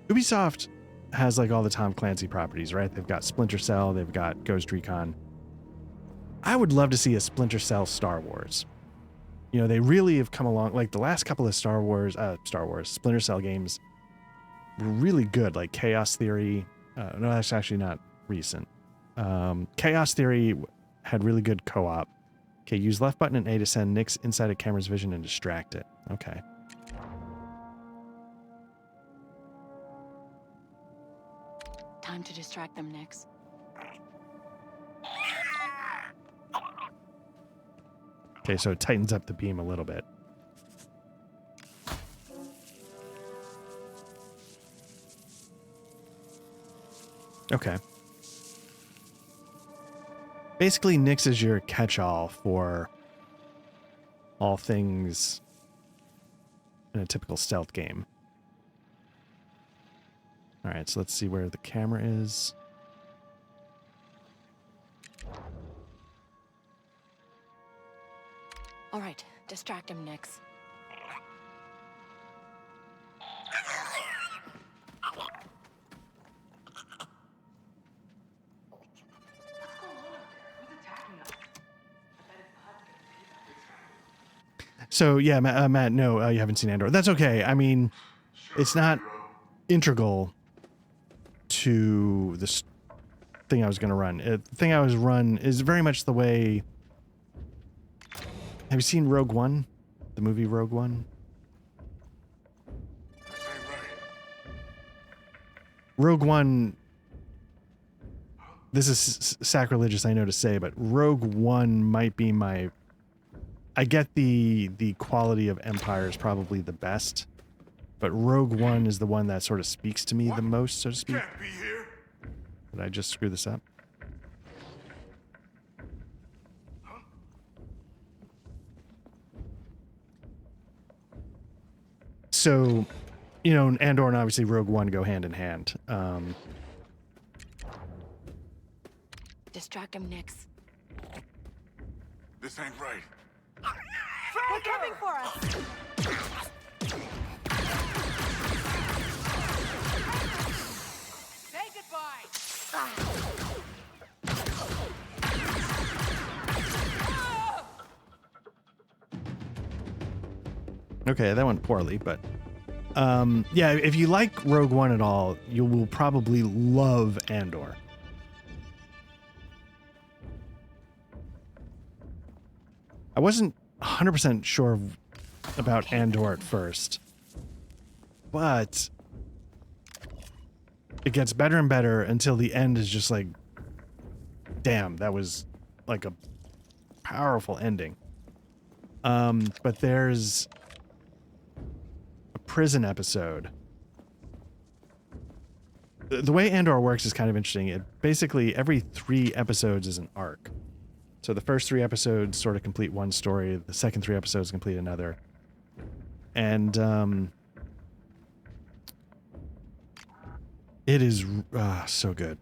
Ubisoft has like all the Tom Clancy properties, right? They've got Splinter Cell, they've got Ghost Recon. I would love to see a Splinter Cell Star Wars. You know, they really have come along. Like the last couple of Splinter Cell games were really good. Like Chaos Theory. No, that's actually not recent. Chaos Theory had really good co-op. Okay, use left button and A to send Nix inside a camera's vision and distract it. Okay. Time to distract them, Nix. Okay, so it tightens up the beam a little bit. Okay. Basically, Nix is your catch-all for all things in a typical stealth game. All right, so let's see where the camera is. All right, distract him, Nix. So yeah, Matt, no, you haven't seen Andor. That's okay. I mean, it's not integral to this thing I was going to run. The thing I was run is very much the way. Have you seen Rogue One? The movie Rogue One? Rogue One. This is sacrilegious, I know to say, but Rogue One might be my. I get the quality of Empire is probably the best, but Rogue One is the one that sort of speaks to me the most, so to speak. Can't be here. Did I just screw this up? So, you know, Andor and obviously Rogue One go hand in hand. Distract him, Nix. This ain't right. They're coming for us! Say goodbye! Okay, that went poorly, but yeah, if you like Rogue One at all, you will probably love Andor. I wasn't 100% sure about Andor at first, but it gets better and better until the end is just like, damn, that was like a powerful ending. But there's a prison episode. The way Andor works is kind of interesting. It basically every 3 episodes is an arc. So the first 3 episodes sort of complete one story. The second 3 episodes complete another. And it is so good.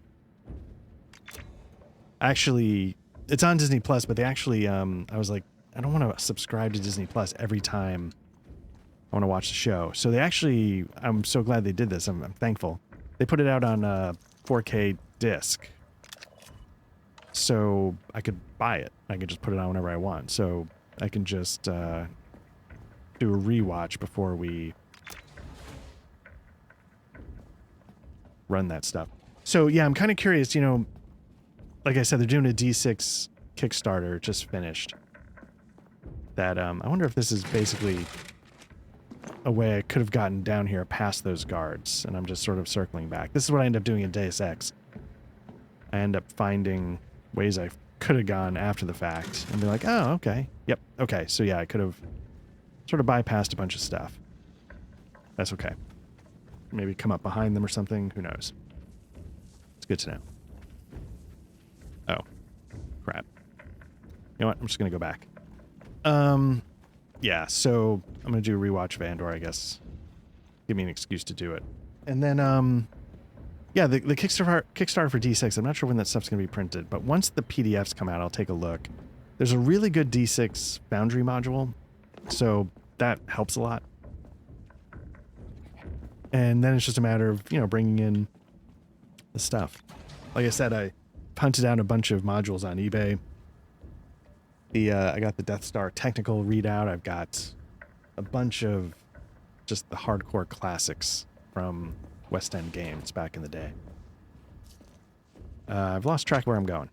Actually, it's on Disney Plus, but they actually, I was like, I don't want to subscribe to Disney Plus every time I want to watch the show. So they actually, I'm so glad they did this. I'm thankful. They put it out on a 4K disc. So I could buy it. I could just put it on whenever I want. So I can just do a rewatch before we run that stuff. So yeah, I'm kind of curious, you know, like I said, they're doing a D6 Kickstarter, just finished. That, I wonder if this is basically a way I could have gotten down here past those guards, and I'm just sort of circling back. This is what I end up doing in Deus Ex. I end up finding ways I could have gone after the fact, and be like, oh, okay. Yep, okay, so yeah, I could have sort of bypassed a bunch of stuff. That's okay. Maybe come up behind them or something, who knows. It's good to know. Oh, crap. You know what? I'm just going to go back. Yeah, so I'm going to do a rewatch of Andor, I guess. Give me an excuse to do it. And then, yeah, the Kickstarter for D6, I'm not sure when that stuff's going to be printed, but once the PDFs come out, I'll take a look. There's a really good D6 Foundry module, so that helps a lot. And then it's just a matter of, you know, bringing in the stuff. Like I said, I punted out a bunch of modules on eBay. I got the Death Star technical readout. I've got a bunch of just the hardcore classics from West End games back in the day. I've lost track of where I'm going.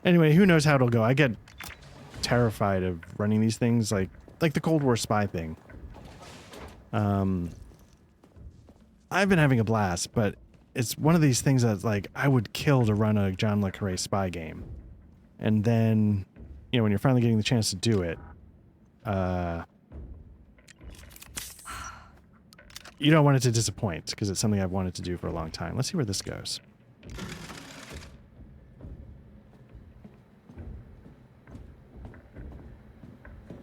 Anyway, who knows how it'll go. I get terrified of running these things, like the Cold War spy thing. I've been having a blast, but it's one of these things that's like, I would kill to run a John le Carré spy game. And then, you know, when you're finally getting the chance to do it, you don't want it to disappoint, because it's something I've wanted to do for a long time. Let's see where this goes.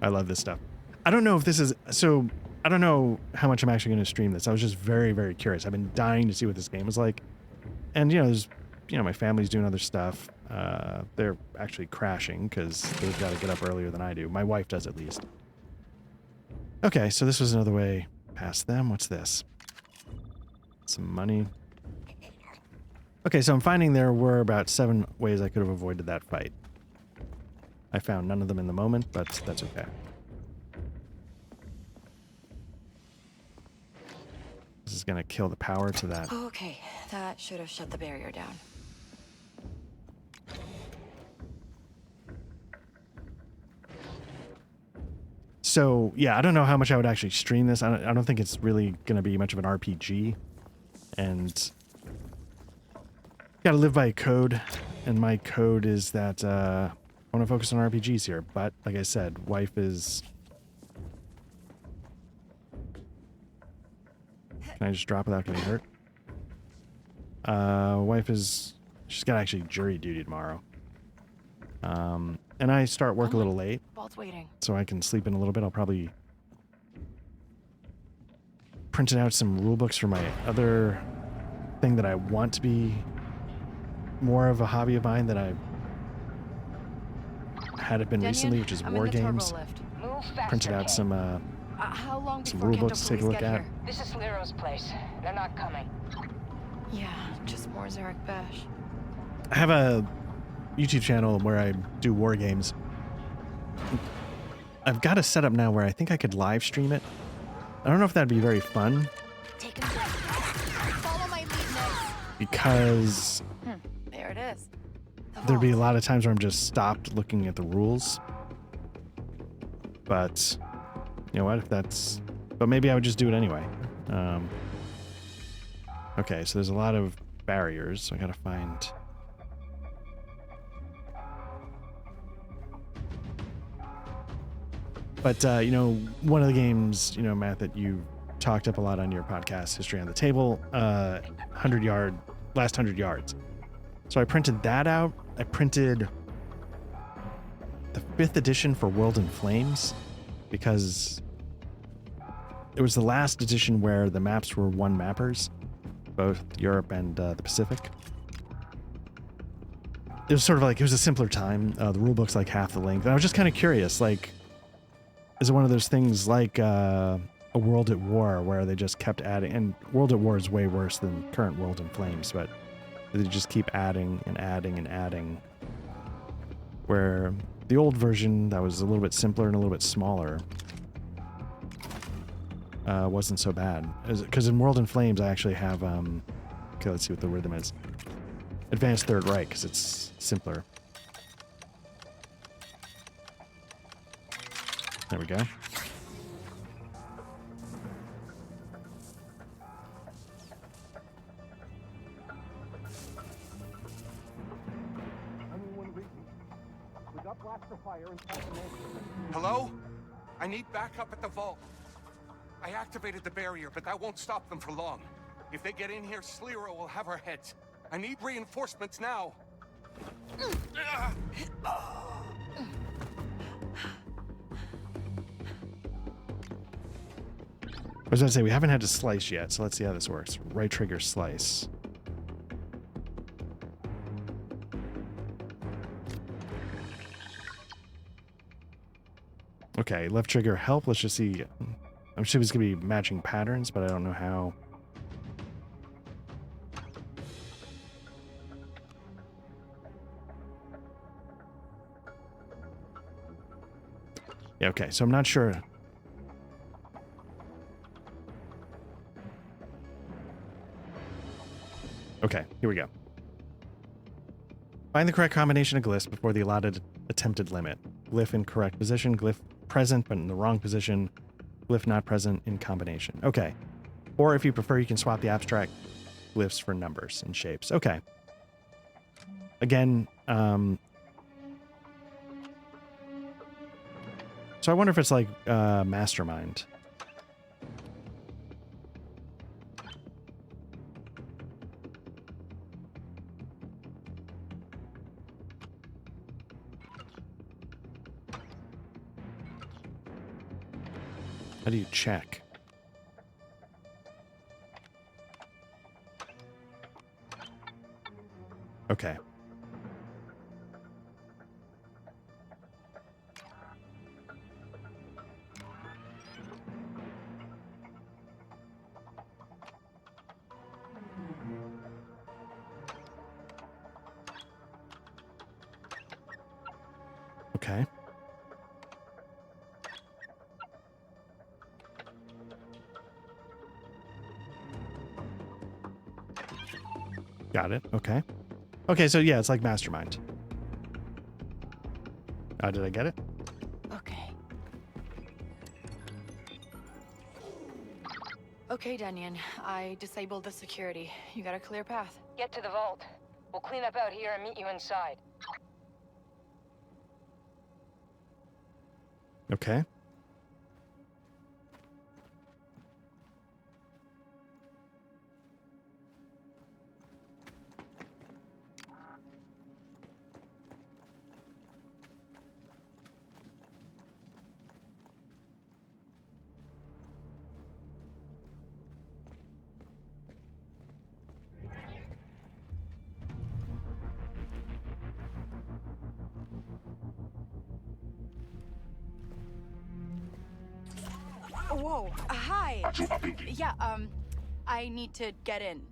I love this stuff. I don't know if this is... So, I don't know how much I'm actually going to stream this. I was just very, very curious. I've been dying to see what this game is like. And, you know, there's... You know, my family's doing other stuff. They're actually crashing because they've got to get up earlier than I do. My wife does, at least. Okay, so this was another way past them. What's this? Some money. Okay, so I'm finding there were about 7 ways I could have avoided that fight. I found none of them in the moment, but that's okay. This is going to kill the power to that. Oh, okay, that should have shut the barrier down. So, yeah, I don't know how much I would actually stream this. I don't think it's really going to be much of an RPG. And got to live by a code. And my code is that... I want to focus on RPGs here, but like I said, wife is... Can I just drop without getting hurt? Wife is... She's got actually jury duty tomorrow. And I start work a little late. Balt's waiting. So I can sleep in a little bit. I'll probably... printed out some rule books for my other thing that I want to be more of a hobby of mine that I had it been recently, which is war games. Printed out some rule books to take a look at. This is Lero's place. They're not coming. Yeah, just more Zarek Besh. I have a YouTube channel where I do war games. I've got a setup now where I think I could live stream it. I don't know if that'd be very fun. Follow my lead, Nix. Because There it is. there'd be a lot of times where I'm just stopped looking at the rules. But, you know what, if that's... But maybe I would just do it anyway. Okay, so there's a lot of barriers, so I gotta find... But, you know, one of the games, you know, Matt, that you talked up a lot on your podcast, History on the Table, last 100 yards. So I printed that out. I printed the 5th edition for World in Flames because it was the last edition where the maps were one mappers, both Europe and the Pacific. It was sort of like, it was a simpler time. The rulebook's like half the length. And I was just kind of curious, like, is it one of those things like a World at War where they just kept adding, and World at War is way worse than current World in Flames, but they just keep adding and adding and adding, where the old version that was a little bit simpler and a little bit smaller wasn't so bad. Because in World in Flames, I actually have, okay, let's see what the rhythm is. Advanced Third Reich, because it's simpler. There we go. Hello? I need backup at the vault. I activated the barrier, but that won't stop them for long. If they get in here, Slero will have our heads. I need reinforcements now. I was going to say, we haven't had to slice yet, so let's see how this works. Right trigger slice. Okay, left trigger help. Let's just see. I'm sure it's going to be matching patterns, but I don't know how. Yeah, okay, so I'm not sure. Okay, here we go. Find the correct combination of glyphs before the allotted attempted limit. Glyph in correct position, glyph present but in the wrong position, glyph not present in combination. Okay. Or if you prefer, you can swap the abstract glyphs for numbers and shapes. Okay. Again, so I wonder if it's like Mastermind. How do you check? Okay. Okay. Got it. Okay. Okay, so yeah, it's like Mastermind. Did I get it? Okay. Okay, Denyon. I disabled the security. You got a clear path. Get to the vault. We'll clean up out here and meet you inside. Okay. Whoa, hi. Yeah, I need to get in.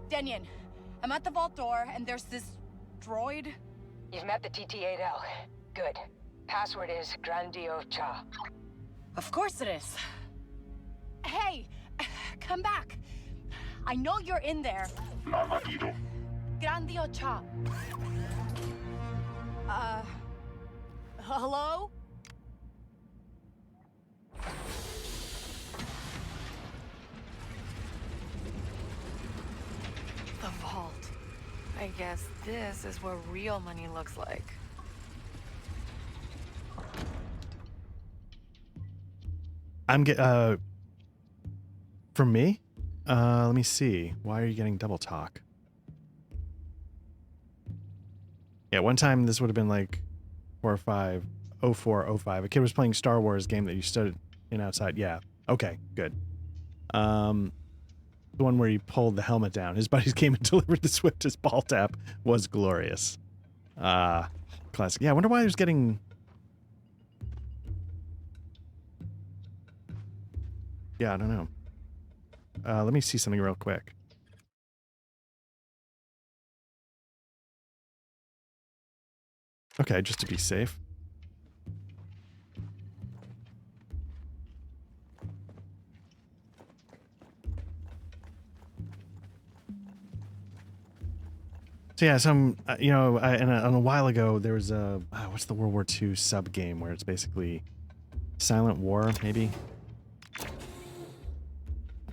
Denyon, I'm at the vault door, and there's this droid. You've mapped the TT-8L. Good. Password is Grandio Cha. Of course it is. Hey, come back. I know you're in there. Grandio Cha. Hello? The vault. I guess this is what real money looks like. From me? Let me see. Why are you getting double talk? Yeah, one time this would have been like 4 or 5, 04, 05. A kid was playing Star Wars game that you stood in outside. Yeah. Okay, good. The one where he pulled the helmet down. His buddies came and delivered the swiftest ball tap was glorious. Classic. Yeah, I wonder why he was getting... Yeah, I don't know. Let me see something real quick. Okay, just to be safe. So yeah, you know, and a while ago there was a what's the World War II sub game where it's basically Silent War, maybe.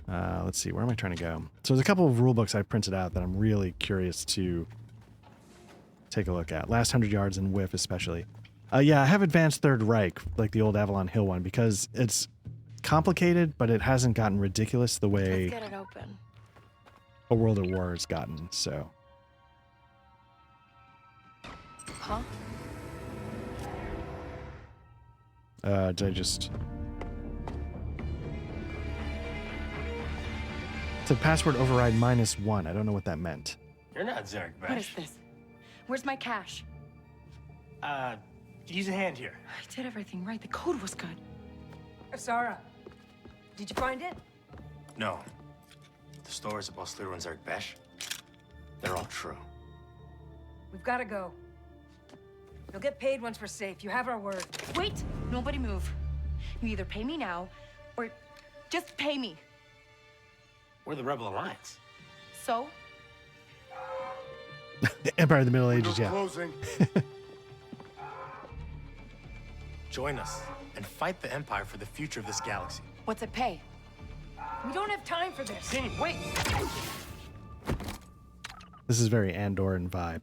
Let's see, where am I trying to go? So there's a couple of rule books I printed out that I'm really curious to take a look at. Last 100 yards and whiff, especially. Yeah, I have Advanced Third Reich, like the old Avalon Hill one, because it's complicated, but it hasn't gotten ridiculous the way Let's get it open. A World at War has gotten. So. Huh? Did I just... It's a password override -1. I don't know what that meant. You're not Zarek Besh. What is this? Where's my cash? Use a hand here. I did everything right. The code was good. Asara, did you find it? No. The stories about Sliro and Zarek Besh, they're all true. We've got to go. You'll get paid once we're safe. You have our word. Wait! Nobody move. You either pay me now, or just pay me. We're the Rebel Alliance. So? Empire of the Middle Ages, yeah. Closing. Join us and fight the Empire for the future of this galaxy. What's it pay? We don't have time for this. Team, wait! This is very Andoran vibe.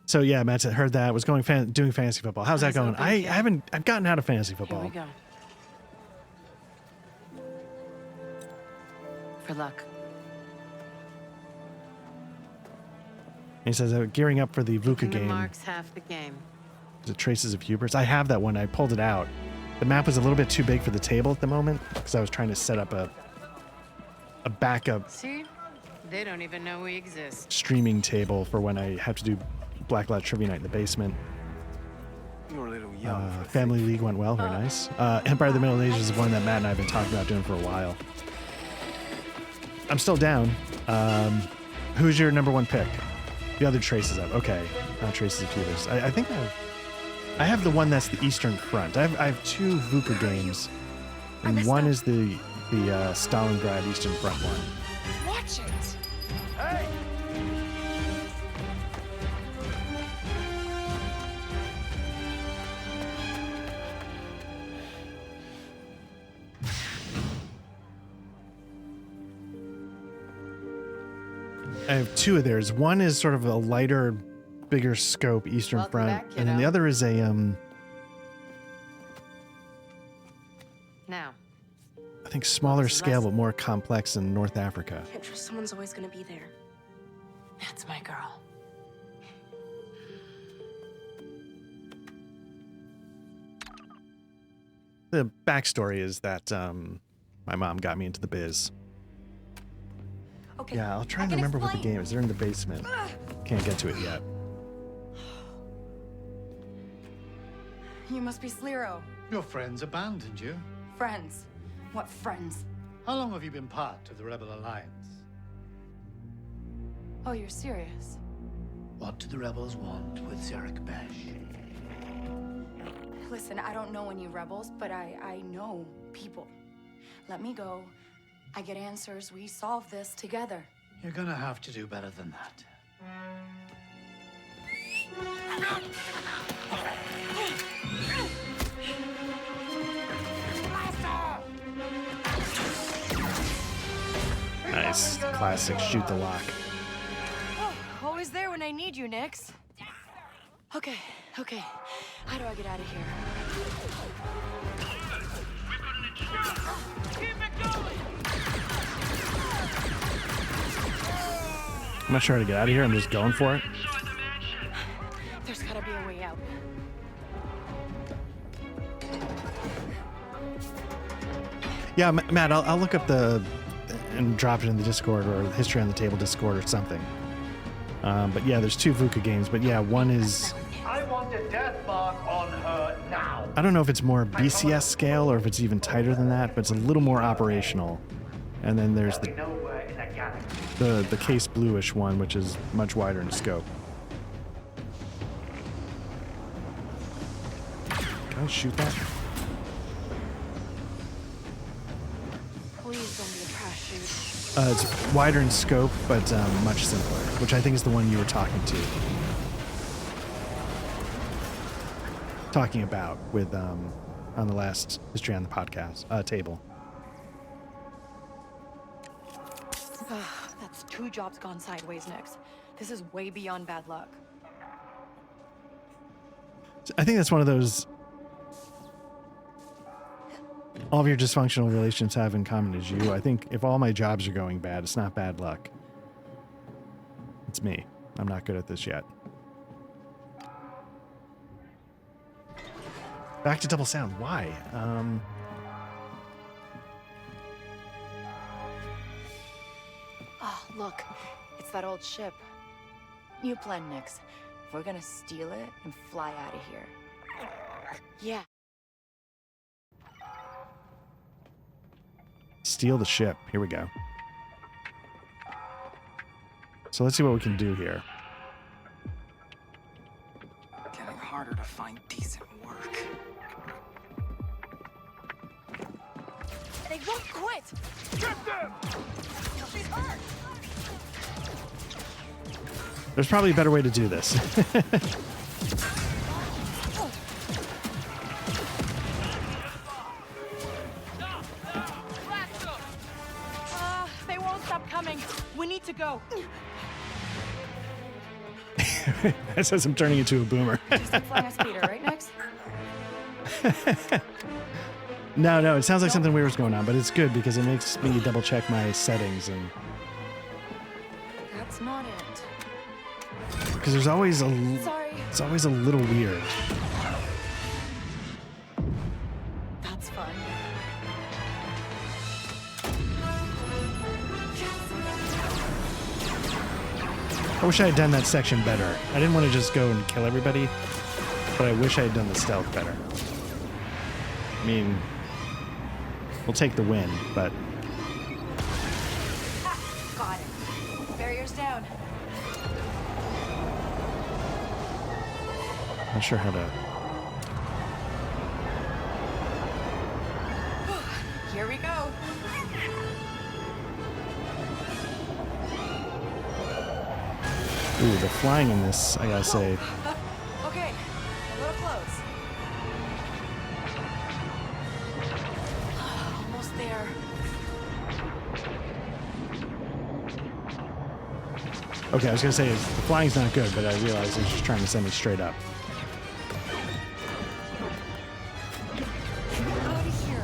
So yeah, Matt heard that. Was going doing fantasy football. How's that going? I've gotten out of fantasy football. Here we go. For luck. And he says, gearing up for the VUCA game. Marks half the game. Is it Traces of Hubris? I have that one. I pulled it out. The map was a little bit too big for the table at the moment because I was trying to set up a backup See? They don't even know we exist. streaming table for when I have to do Blacklight Trivia Night in the basement. You're a little young. Family League went well. Very nice. Empire of the Middle Ages is one that Matt and I have been talking about doing for a while. I'm still down. Who's your number one pick? The other Traces of. Okay. Not Traces of Hubris. I think I have the one that's the Eastern Front. I have two VUCA games. And one is the Stalingrad Eastern Front one. Watch it. Hey! I have two of theirs. One is sort of a lighter, bigger scope Eastern Welcome Front, back, and then the kiddo. other is a Now. I think smaller scale but more complex in North Africa. Can't trust someone's always gonna be there. That's my girl. The backstory is that my mom got me into the biz. Okay. Yeah, I'll try and remember what the game is. They're in the basement. Can't get to it yet. You must be Sliro. Your friends abandoned you. Friends. What friends? How long have you been part of the Rebel Alliance? Oh, you're serious? What do the rebels want with Zarek Besh? Listen, I don't know any rebels, but I know people. Let me go. I get answers. We solve this together. You're gonna have to do better than that. Nice. Classic shoot the lock. Oh, always there. when I need you, Nix. Okay. How do I get out of here? I'm not sure how to get out of here. I'm just going for it. There's gotta be a way out. Yeah, Matt, I'll look up and drop it in the Discord or the History on the Table Discord or something. But yeah, there's 2 VUCA games. But yeah, one is... I want a death mark on her now. I don't know if it's more BCS scale or if it's even tighter than that, but it's a little more operational. And then there's the Case Bluish one, which is much wider in scope. Can I shoot that? Please don't be a trash chute. It's wider in scope, but much simpler, which I think is the one you were talking about with on the last History on the Podcast table. That's 2 jobs gone sideways, Nix. This is way beyond bad luck. I think that's one of those all of your dysfunctional relations have in common is you. I think if all my jobs are going bad, it's not bad luck. It's me. I'm not good at this yet. Back to double sound. Why? Oh, look. It's that old ship. New plan, Nix. We're gonna steal it and fly out of here. Yeah. Steal the ship. Here we go. So let's see what we can do here. Getting harder to find decent work. They won't quit! Get them! She's hurt! There's probably a better way to do this. They won't stop coming. We need to go. That says I'm turning into a boomer. Just like flying a speeder, right, Nix? No, it sounds like something weird was going on, but it's good because it makes me double check my settings and That's not it. because there's always Sorry. it's always a little weird. That's fun. I wish I had done that section better. I didn't want to just go and kill everybody, but I wish I had done the stealth better. I mean, we'll take the win, but Got it. Barriers down. not sure how to. Here we go. Ooh, the flying in this, I gotta say. Okay, a little close. Almost there. Okay, I was gonna say the flying's not good, but I realized it was just trying to send me straight up. Out of here.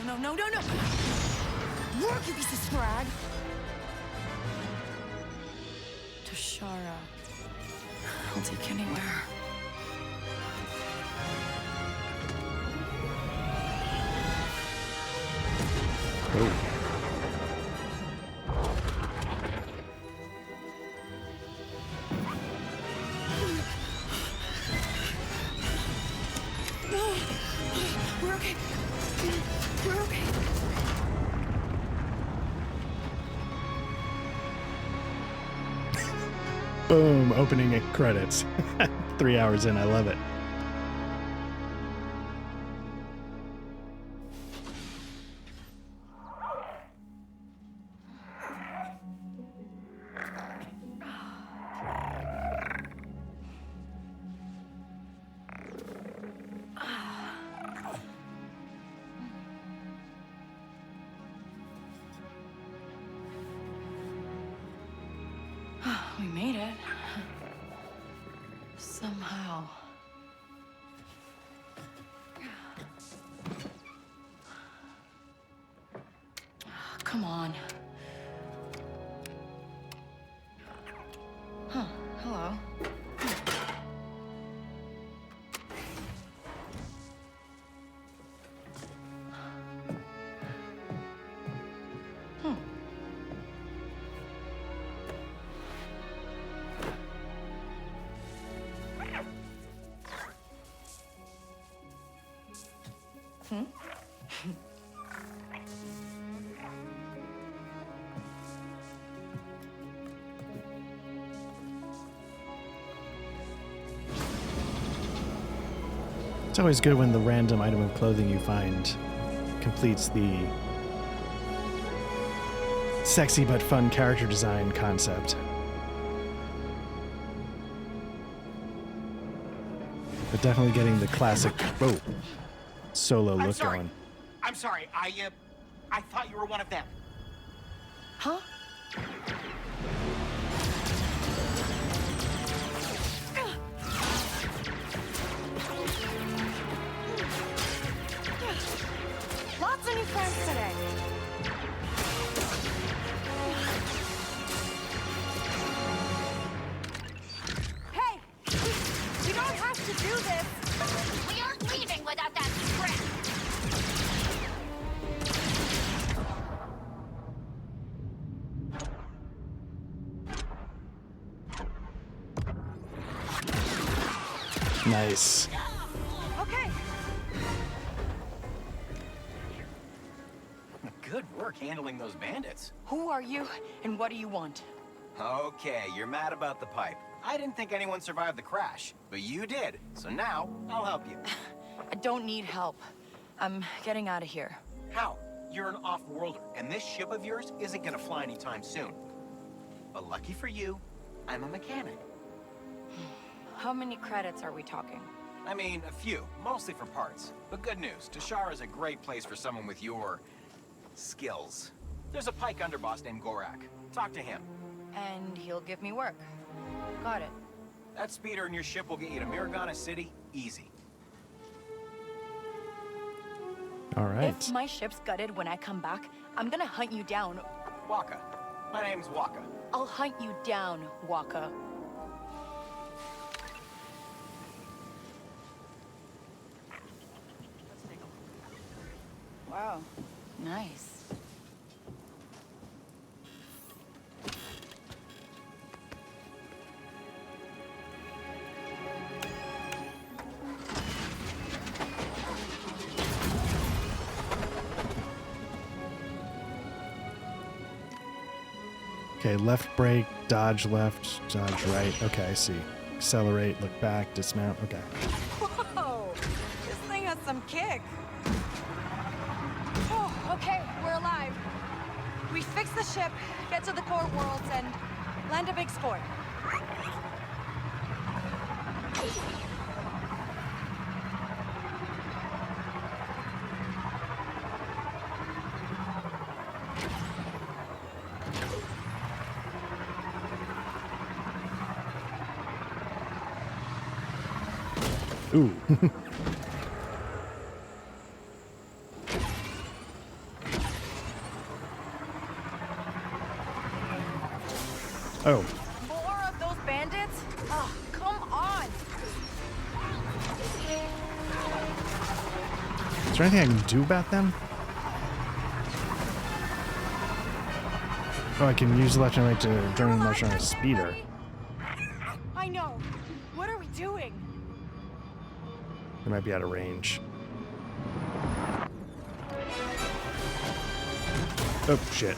No. Work, you piece of scrag. To Shara. I'll take anywhere. Oh. We're okay. We're okay. Boom, opening credits. 3 hours in, I love it. We made it. Somehow. Come on. Huh, hello. It's always good when the random item of clothing you find completes the sexy but fun character design concept. But definitely getting the classic solo look going. I'm sorry. I thought you were one of them. Huh? Lots of new friends today. Hey, we don't have to do this. We aren't leaving without that script. Nice. Okay. Good work handling those bandits. Who are you, and what do you want? Okay, you're mad about the pipe. I didn't think anyone survived the crash, but you did. So now, I'll help you. I don't need help. I'm getting out of here. How? You're an off-worlder, and this ship of yours isn't gonna fly anytime soon. But lucky for you, I'm a mechanic. How many credits are we talking? I mean, a few, mostly for parts. But good news, Tashara is a great place for someone with your skills. There's a pike underboss named Gorak. Talk to him. And he'll give me work. Got it. That speeder in your ship will get you to Miragana City easy. All right. If my ship's gutted when I come back, I'm gonna hunt you down. Waka. My name's Waka. I'll hunt you down, Waka. Wow, nice. Okay, left brake, dodge left, dodge right. Okay, I see. Accelerate, look back, dismount. Okay. Whoa! This thing has some kick. Oh, okay, we're alive. We fix the ship, get to the core worlds, and land a big score. Ooh. Oh. More of those bandits? Oh, come on! Is there anything I can do about them? Oh, I can use electronic to turn motion on a speeder. I know. What are we doing? They might be out of range. Oh, shit.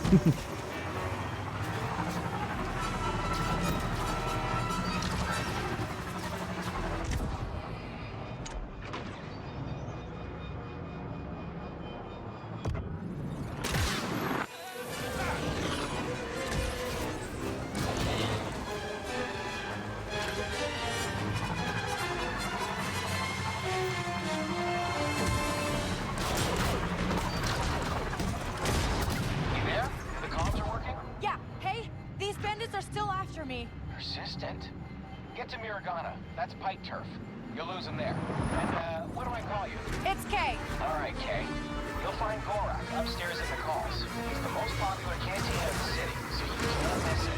Get to Miragana. That's Pike turf. You'll lose him there. And, what do I call you? It's Kay. All right, Kay. You'll find Gorak upstairs in the calls. He's the most popular canteen in the city, so you can't miss it.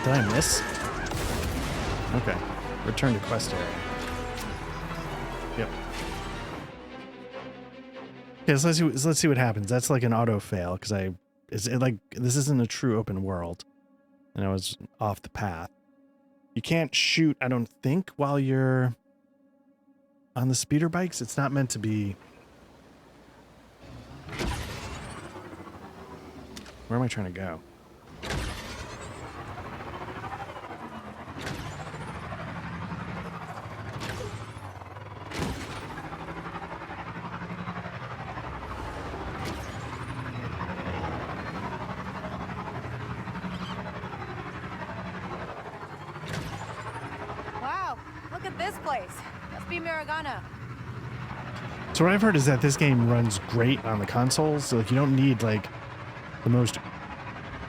Did I miss? Okay. Return to quest area. Yep. Okay, so let's see what happens. That's like an auto fail because this isn't a true open world, and I was off the path. You can't shoot, I don't think, while you're on the speeder bikes. It's not meant to be. Where am I trying to go? Wow, look at this place. Must be Miragana. So what I've heard is that this game runs great on the consoles. So like you don't need like the most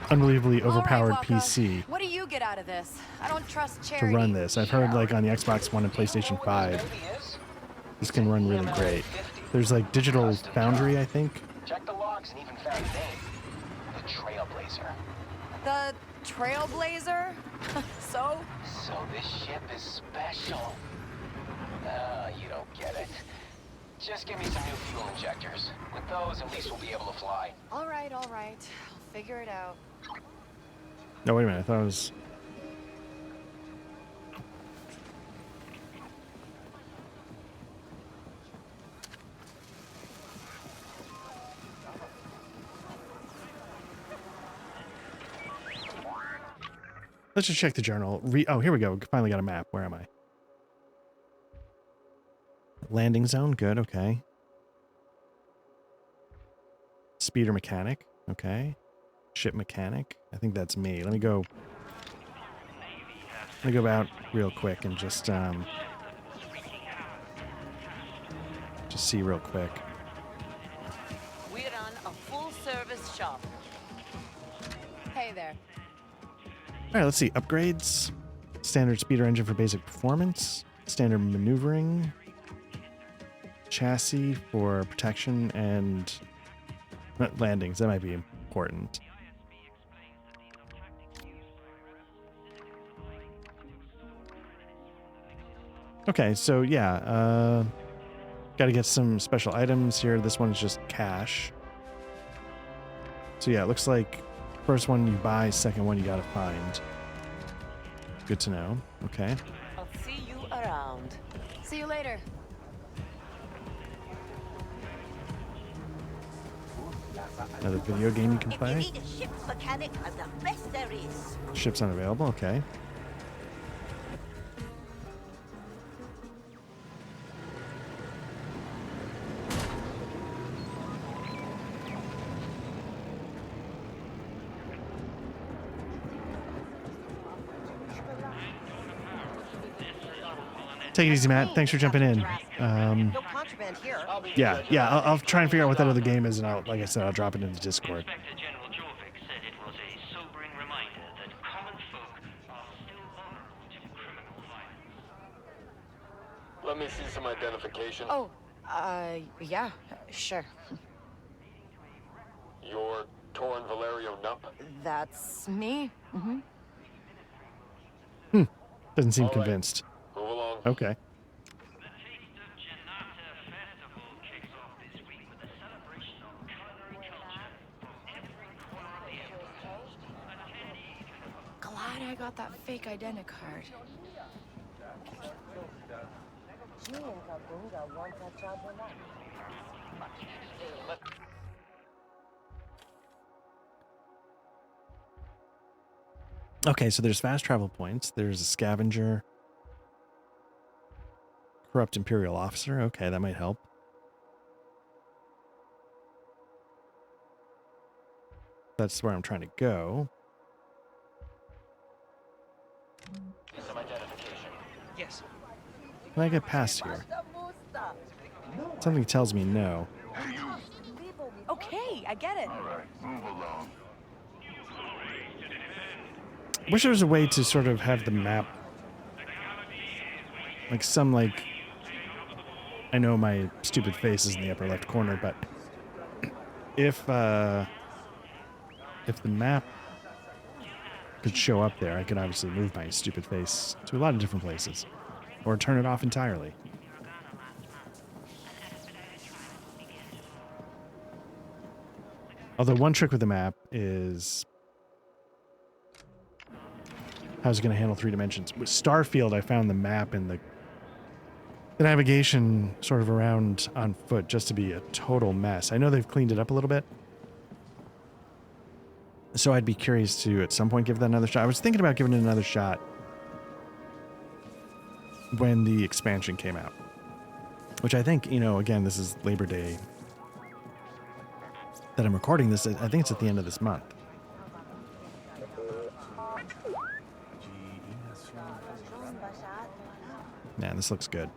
unbelievably overpowered PC What do you get out of this? I don't trust to charity. run this. I've heard like on the Xbox One and PlayStation 5, this can run really great. There's like Digital Foundry, I think. Check the logs and even found a name. The Trailblazer. The Trailblazer? So this ship is special. You don't get it. Just give me some new fuel injectors. With those, at least we'll be able to fly. all right. I'll figure it out. No, wait a minute. I thought it was. Let's just check the journal. Oh, here we go. Finally got a map. Where am I? Landing zone. Good. Okay. Speeder mechanic. Okay. Ship mechanic. I think that's me. Let me go out real quick and just see real quick. We run a full-service shop. Hey there. All right, let's see. Upgrades. Standard speeder engine for basic performance. Standard maneuvering. Chassis for protection and landings. That might be important. Okay, so yeah, got to get some special items here. This one's just cash. So yeah, it looks like first one you buy, second one you got to find. Good to know. Okay. I'll see you around. See you later. Another video game you can If you play. need a ship's mechanic, I'm the best there is. Ship's unavailable. Okay. Take it easy, Matt. Thanks for jumping in. No contraband here. Yeah. I'll try and figure out what that other game is, and like I said, I'll drop it into Discord. Let me see some identification. Oh, yeah, sure. You're Torrin Valerio Nupp? That's me. Doesn't seem convinced. Move along. Okay. Glad I got that fake identi card. Okay, so there's fast travel points. There's a scavenger. Corrupt Imperial officer. Okay, that might help. That's where I'm trying to go. Some identification. Yes. Can I get past here? Something tells me no. Okay, I get it. Move along. Wish there was a way to sort of have the map, like some like. I know my stupid face is in the upper left corner, but if the map could show up there, I could obviously move my stupid face to a lot of different places, or turn it off entirely. Although one trick with the map is how's it going to handle 3 dimensions. With Starfield, I found the map and the navigation sort of around on foot just to be a total mess. I know they've cleaned it up a little bit, so I'd be curious to at some point give that another shot. I was thinking about giving it another shot when the expansion came out, which I think, you know, again, this is Labor Day that I'm recording this. I think it's at the end of this month. Man, this looks good.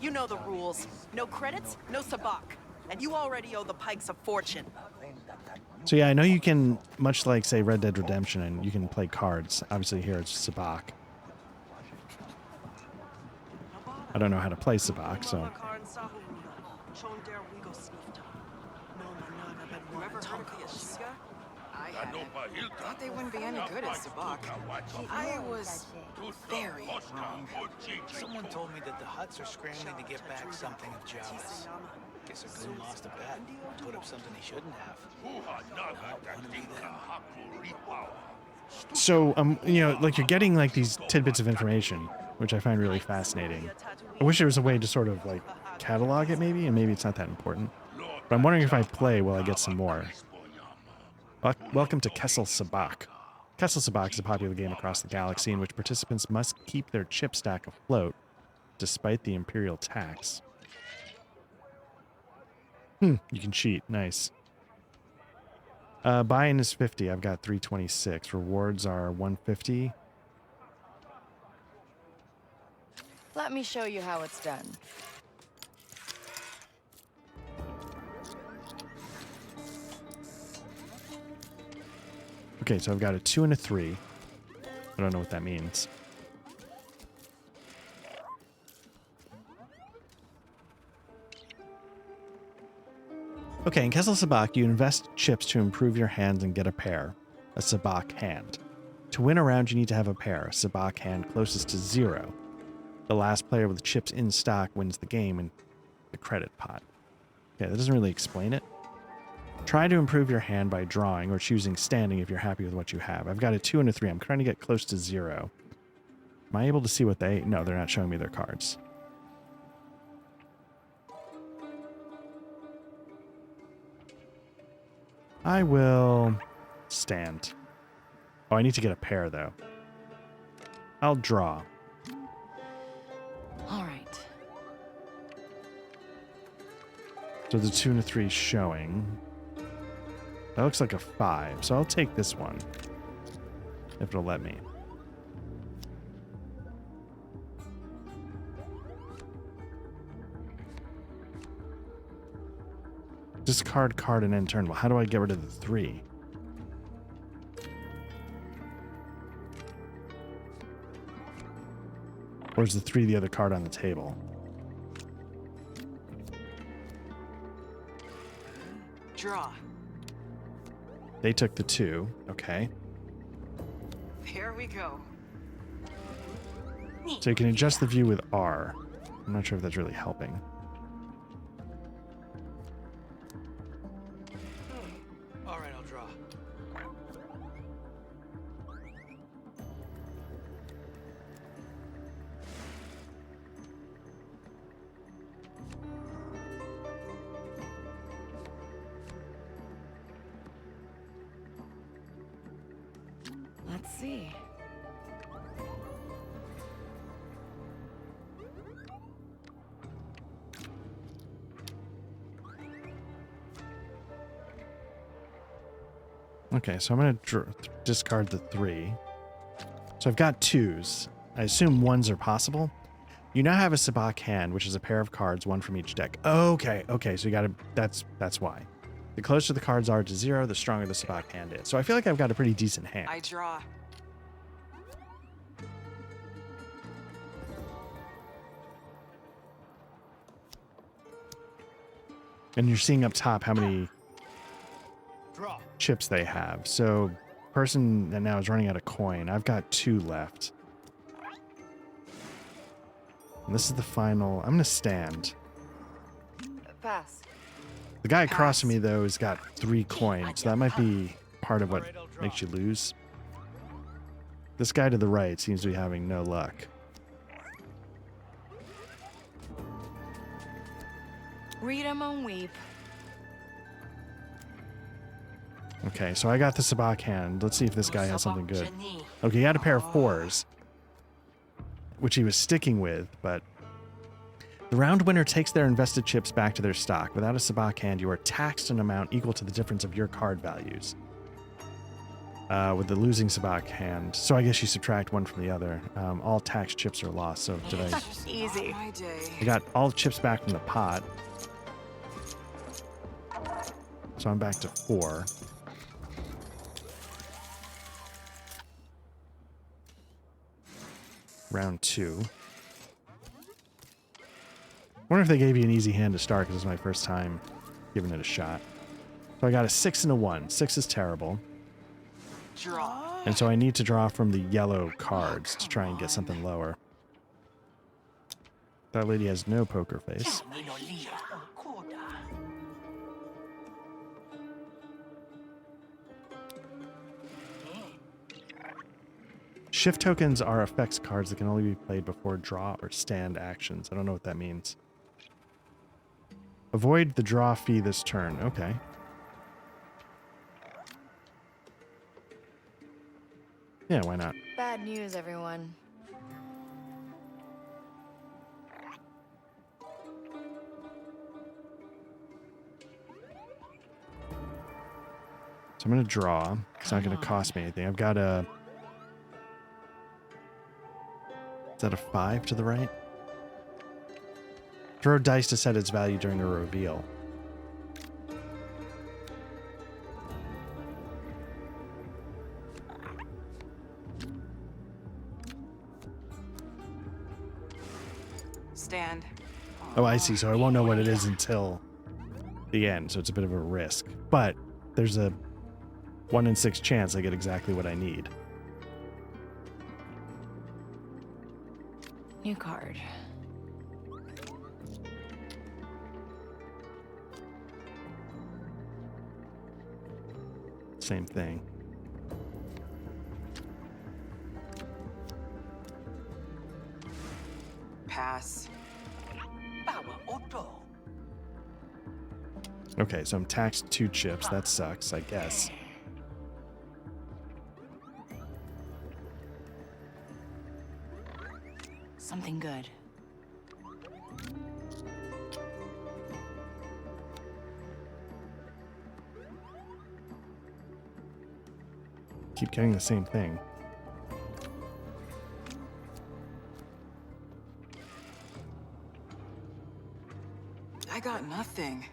You know the rules. No credits, no sabak. And you already owe the Pikes a fortune. So yeah, I know you can, much like, say, Red Dead Redemption, and you can play cards. Obviously here it's sabak. I don't know how to play sabak, so... Thought they wouldn't be any good at sabak. I was very wrong. Someone told me that the Huts are scrambling to get back something of Java's. Guess a goon lost a bet. Put up something he shouldn't have. So, you know, like, you're getting, like, these tidbits of information, which I find really fascinating. I wish there was a way to sort of, like, catalog it, maybe, and maybe it's not that important. But I'm wondering if I play, will I get some more? Welcome to Kessel Sabak. Kessel Sabak is a popular game across the galaxy in which participants must keep their chip stack afloat despite the Imperial tax. You can cheat. Nice. Buy-in is 50. I've got 326. Rewards are 150. Let me show you how it's done. Okay, so I've got a 2 and a 3. I don't know what that means. Okay, in Kessel Sabak, you invest chips to improve your hands and get a pair, a Sabak hand. To win a round, you need to have a pair, a Sabak hand closest to 0. The last player with chips in stock wins the game in the credit pot. Okay, that doesn't really explain it. Try to improve your hand by drawing or choosing standing if you're happy with what you have. I've got a 2 and a 3. I'm trying to get close to 0. Am I able to see what they... No, they're not showing me their cards. I will stand. Oh, I need to get a pair, though. I'll draw. All right. So the 2 and a 3 showing. That looks like a 5, so I'll take this one. If it'll let me. Discard card and end turn. Well, how do I get rid of the 3? Or is the 3 the other card on the table? Draw. They took the 2. Okay. Here we go. So you can adjust the view with R. I'm not sure if that's really helping. All right, I'll draw. Let's see. Okay, so I'm going to discard the 3. So I've got 2s. I assume ones are possible. You now have a Sabak hand, which is a pair of cards, one from each deck. Okay, okay, so you gotta, that's why. The closer the cards are to 0, the stronger the Sabak hand is. So I feel like I've got a pretty decent hand. I draw. And you're seeing up top how many chips they have. So person that now is running out of coin. I've got 2 left. And this is the final. I'm going to stand. Pass. The guy across from me, though, has got 3 coins. So that might be part of what makes you lose. This guy to the right seems to be having no luck. Read 'em and weep. Okay, so I got the Sabak hand. Let's see if this guy has something good. Okay, he had a pair of 4s, which he was sticking with, but the round winner takes their invested chips back to their stock. Without a Sabak hand, you are taxed an amount equal to the difference of your card values. With the losing Sabak hand, so I guess you subtract one from the other. All taxed chips are lost, so did I? Easy. I got all the chips back from the pot. So I'm back to 4. Round 2. Wonder if they gave you an easy hand to start because it's my first time giving it a shot. So I got a 6 and a 1. 6 is terrible. Draw. And so I need to draw from the yellow cards to try and get something lower. That lady has no poker face. Shift tokens are effects cards that can only be played before draw or stand actions. I don't know what that means. Avoid the draw fee this turn. Okay. Yeah, why not? Bad news, everyone. So I'm going to draw. It's not going to cost me anything. I've got a... Is that a 5 to the right? Throw dice to set its value during a reveal. Stand. Oh, I see. So I won't know what it is until the end. So it's a bit of a risk. But there's a 1 in 6 chance I get exactly what I need. New card. Same thing. Pass. Okay, so I'm taxed 2 chips. That sucks, I guess. Something good. Keep getting the same thing. I got nothing.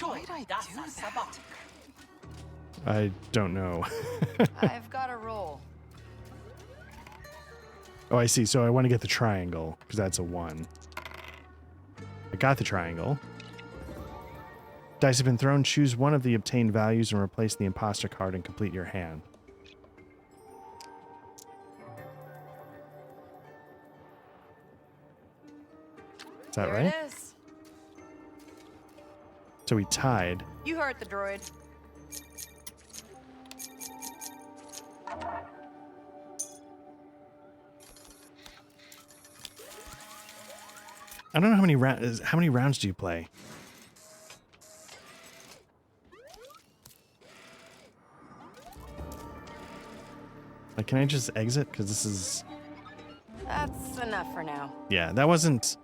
Why did I do that? I don't know. I've got a roll. Oh, I see. So I want to get the triangle, because that's a 1. I got the triangle. Dice have been thrown. Choose one of the obtained values and replace the imposter card and complete your hand. Is that right? There it is. So we tied. You heard the droid. I don't know how many rounds do you play? Like, can I just exit? Because this is... That's enough for now. Yeah, that wasn't...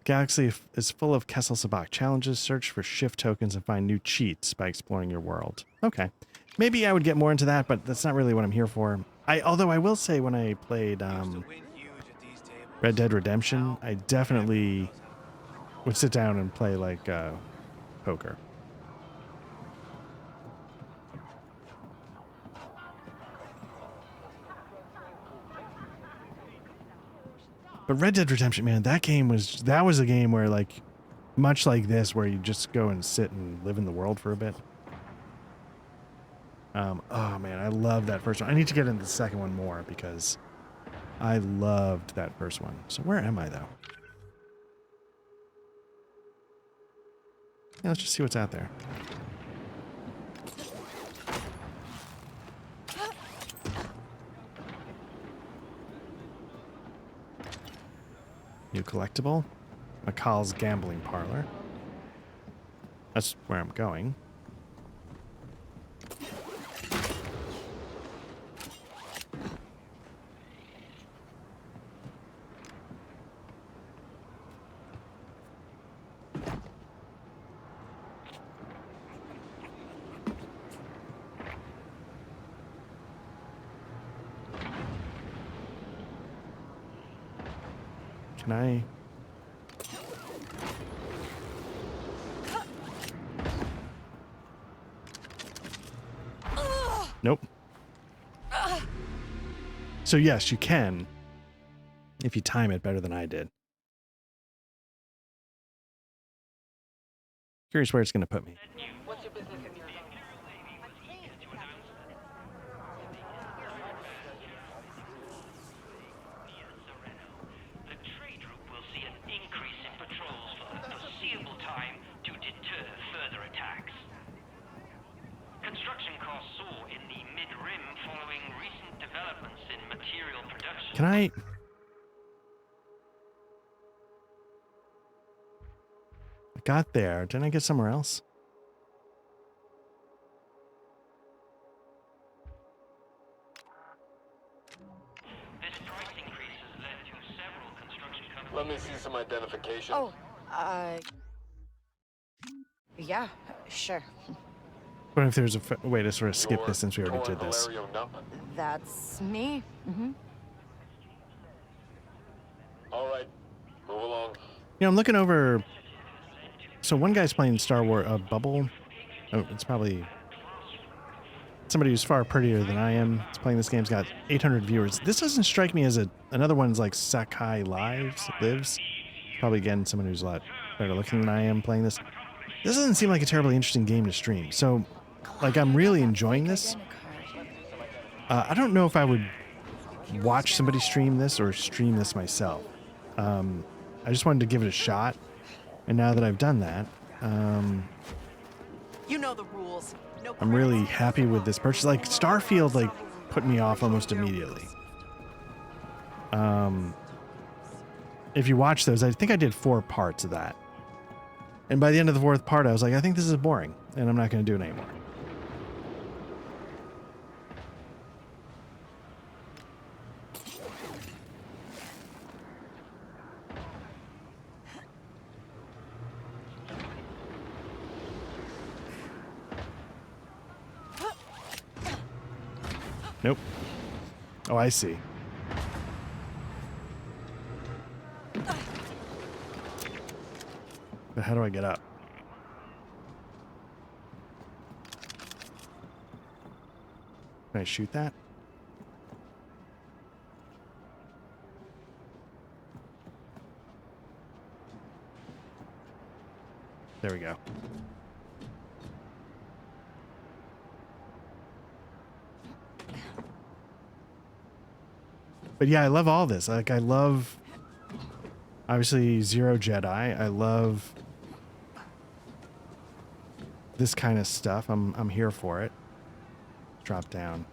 Galaxy is full of Kessel Sabak challenges. Search for shift tokens and find new cheats by exploring your world. Okay. Maybe I would get more into that, but that's not really what I'm here for. Although I will say when I played Red Dead Redemption, I definitely would sit down and play like poker. But Red Dead Redemption, man, that was a game where, like, much like this, where you just go and sit and live in the world for a bit. Oh man, I love that first one. I need to get into the second one more because I loved that first one. So where am I though? Yeah, let's just see what's out there. New collectible. McCall's Gambling Parlor. That's where I'm going. Can I? Nope. So yes, you can, if you time it better than I did. Curious where it's going to put me. What's your business in your zone? The trade route will see an increase in patrols for the foreseeable time to deter further attacks. Construction costs soar in the mid-rim following recent developments in material production. Can I? I got there. Didn't I get somewhere else? This price increase has led to several construction companies. Let me see some identification. Oh, yeah, sure. What if there's a way to sort of skip this since we already did this? That's me. Mm-hmm. All right, move along. You know, I'm looking over. So one guy's playing Star Wars Bubble. Oh, it's probably somebody who's far prettier than I am. It's playing this game. It's got 800 viewers. This doesn't strike me as another one's like Sakai Lives. Probably again someone who's a lot better looking than I am playing this. This doesn't seem like a terribly interesting game to stream. So, like, I'm really enjoying this. I don't know if I would watch somebody stream this or stream this myself. I just wanted to give it a shot. And now that I've done that, You know the rules. No I'm really happy with this purchase. Like, Starfield, like, put me off almost immediately. If you watch those, I think I did 4 parts of that. And by the end of the 4th part, I was like, I think this is boring, and I'm not going to do it anymore. Nope. Oh, I see. But how do I get up? Can I shoot that? There we go. But yeah, I love all this. Like, I love, obviously, Zero Jedi. I love this kind of stuff. I'm here for it. Drop down.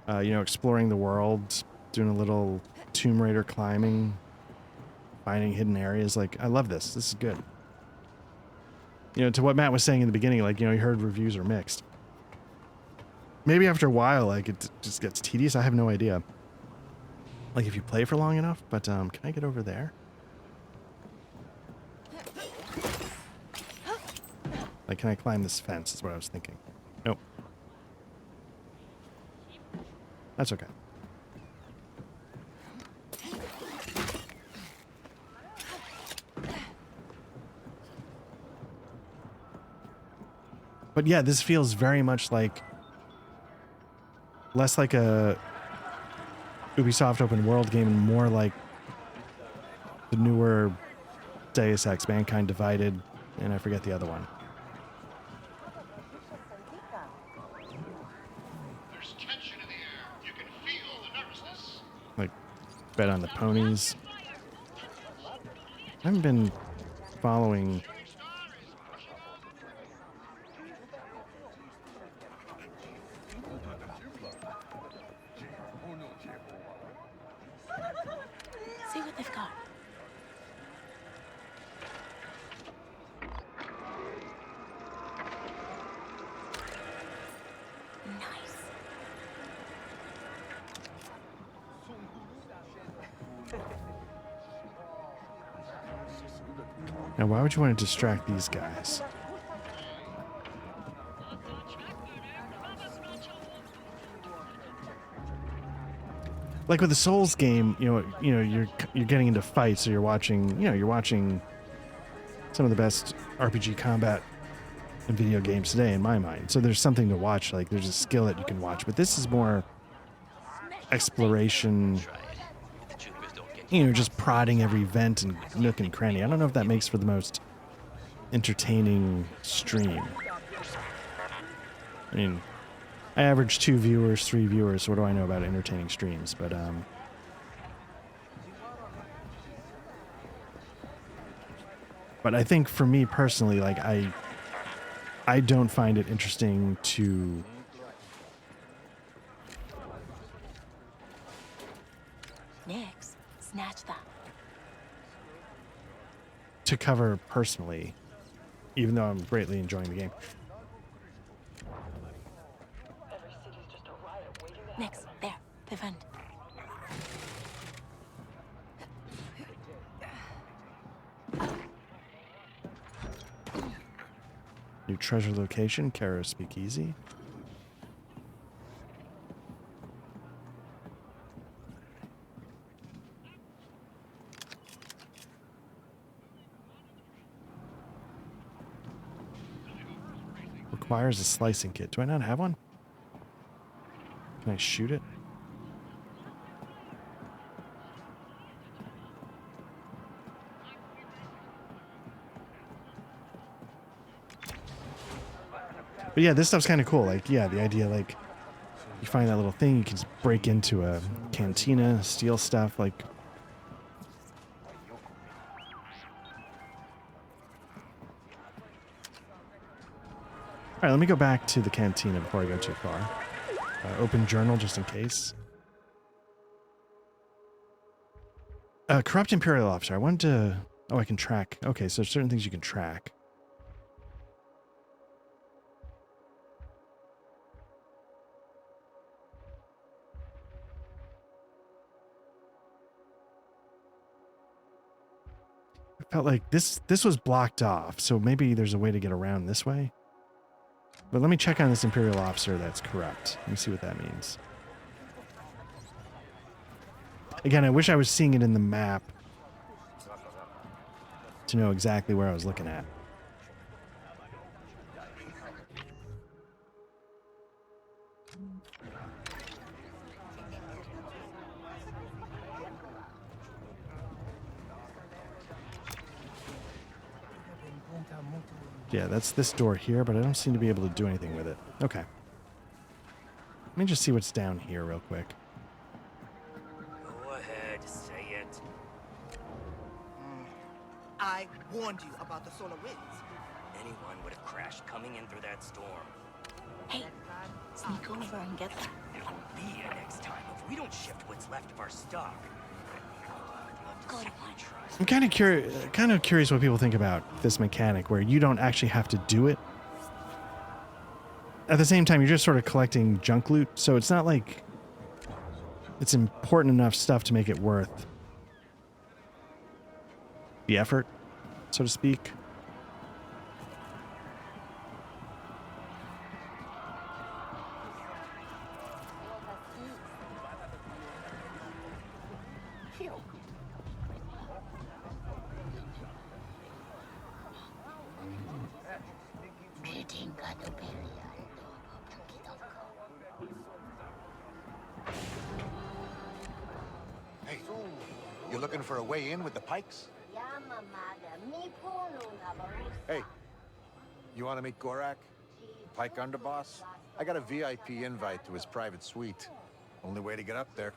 You know, exploring the world, doing a little Tomb Raider climbing, finding hidden areas. Like, I love this. This is good. You know, to what Matt was saying in the beginning, like, you know, he heard reviews are mixed. Maybe after a while, like, it just gets tedious. I have no idea. Like, if you play for long enough. But, can I get over there? Like, can I climb this fence is what I was thinking. Nope. That's okay. But yeah, this feels very much like, less like a Ubisoft open world game and more like the newer Deus Ex, Mankind Divided, and I forget the other one. There's tension in the air. You can feel the nervousness. Like, Bet on the Ponies. I haven't been following. See what they've got. Nice. Now, why would you want to distract these guys? Like with the Souls game, you're getting into fights, so you're watching some of the best RPG combat in video games today, in my mind. So there's something to watch. Like there's a skill that you can watch, but this is more exploration. Just prodding every vent and nook and cranny. I don't know if that makes for the most entertaining stream. I mean, I average 2 viewers, 3 viewers, so what do I know about entertaining streams? But I think for me personally, like I don't find it interesting to Nix, snatch that. to cover personally, even though I'm greatly enjoying the game. Nix, there, the vent. New treasure location, Kara Speakeasy. Requires a slicing kit. Do I not have one? Can I shoot it? But yeah, this stuff's kind of cool. Like, yeah, the idea, like, you find that little thing, you can just break into a cantina, steal stuff, like... Alright, let me go back to the cantina before I go too far. Open journal, just in case. Corrupt Imperial Officer. I wanted to... Oh, I can track. Okay, so there's certain things you can track. I felt like this was blocked off, so maybe there's a way to get around this way. But let me check on this Imperial Officer that's corrupt. Let me see what that means. Again, I wish I was seeing it in the map to know exactly where I was looking at. Yeah, that's this door here, but I don't seem to be able to do anything with it. Okay. Let me just see what's down here real quick. Go ahead, say it. I warned you about the solar winds. Anyone would have crashed coming in through that storm. Hey, sneak over and get that. It'll be here next time if we don't shift what's left of our stock. I'm kind of curious what people think about this mechanic where you don't actually have to do it. At the same time, you're just sort of collecting junk loot, so it's not like it's important enough stuff to make it worth the effort, so to speak. Looking for a way in with the Pikes? Hey, you want to meet Gorak, Pike underboss? I got a VIP invite to his private suite. Only way to get up there.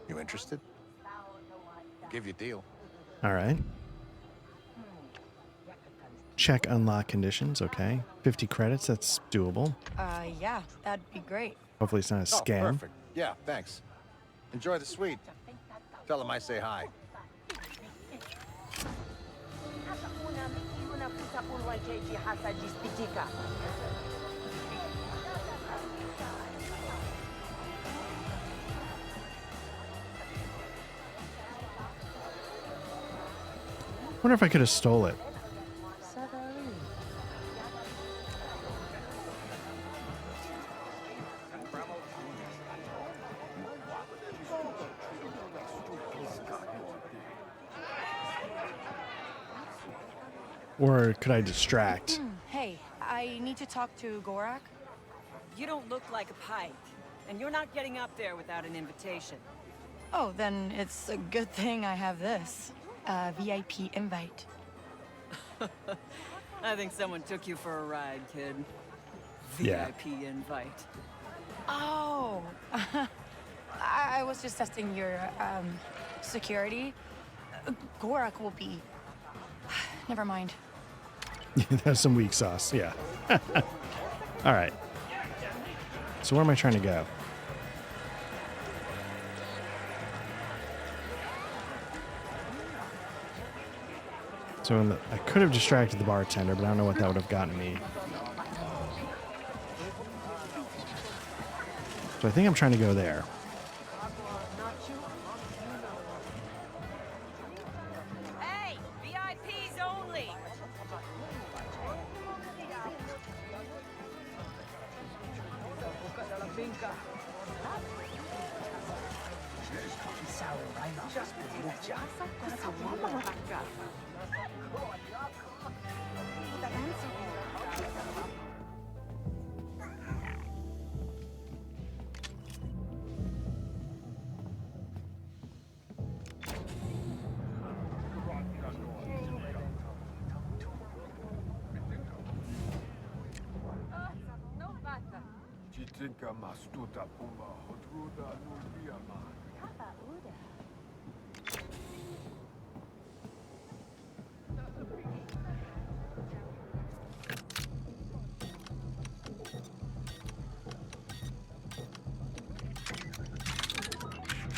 You interested? Give you a deal. All right. Check unlock conditions. Okay. 50 credits. That's doable. Yeah, that'd be great. Hopefully it's not a scam. Oh, perfect. Yeah, thanks. Enjoy the suite. Tell him I say hi. Wonder if I could have stole it. Or could I distract? Hey, I need to talk to Gorak. You don't look like a Pike, and you're not getting up there without an invitation. Oh, then it's a good thing I have this. A VIP invite. I think someone took you for a ride, kid. Yeah. VIP invite. Oh, I was just testing your security. Gorak will be. Never mind. That's some weak sauce. Yeah. All right. So where am I trying to go? So I could have distracted the bartender, but I don't know what that would have gotten me. So I think I'm trying to go there. Hey, VIPs only.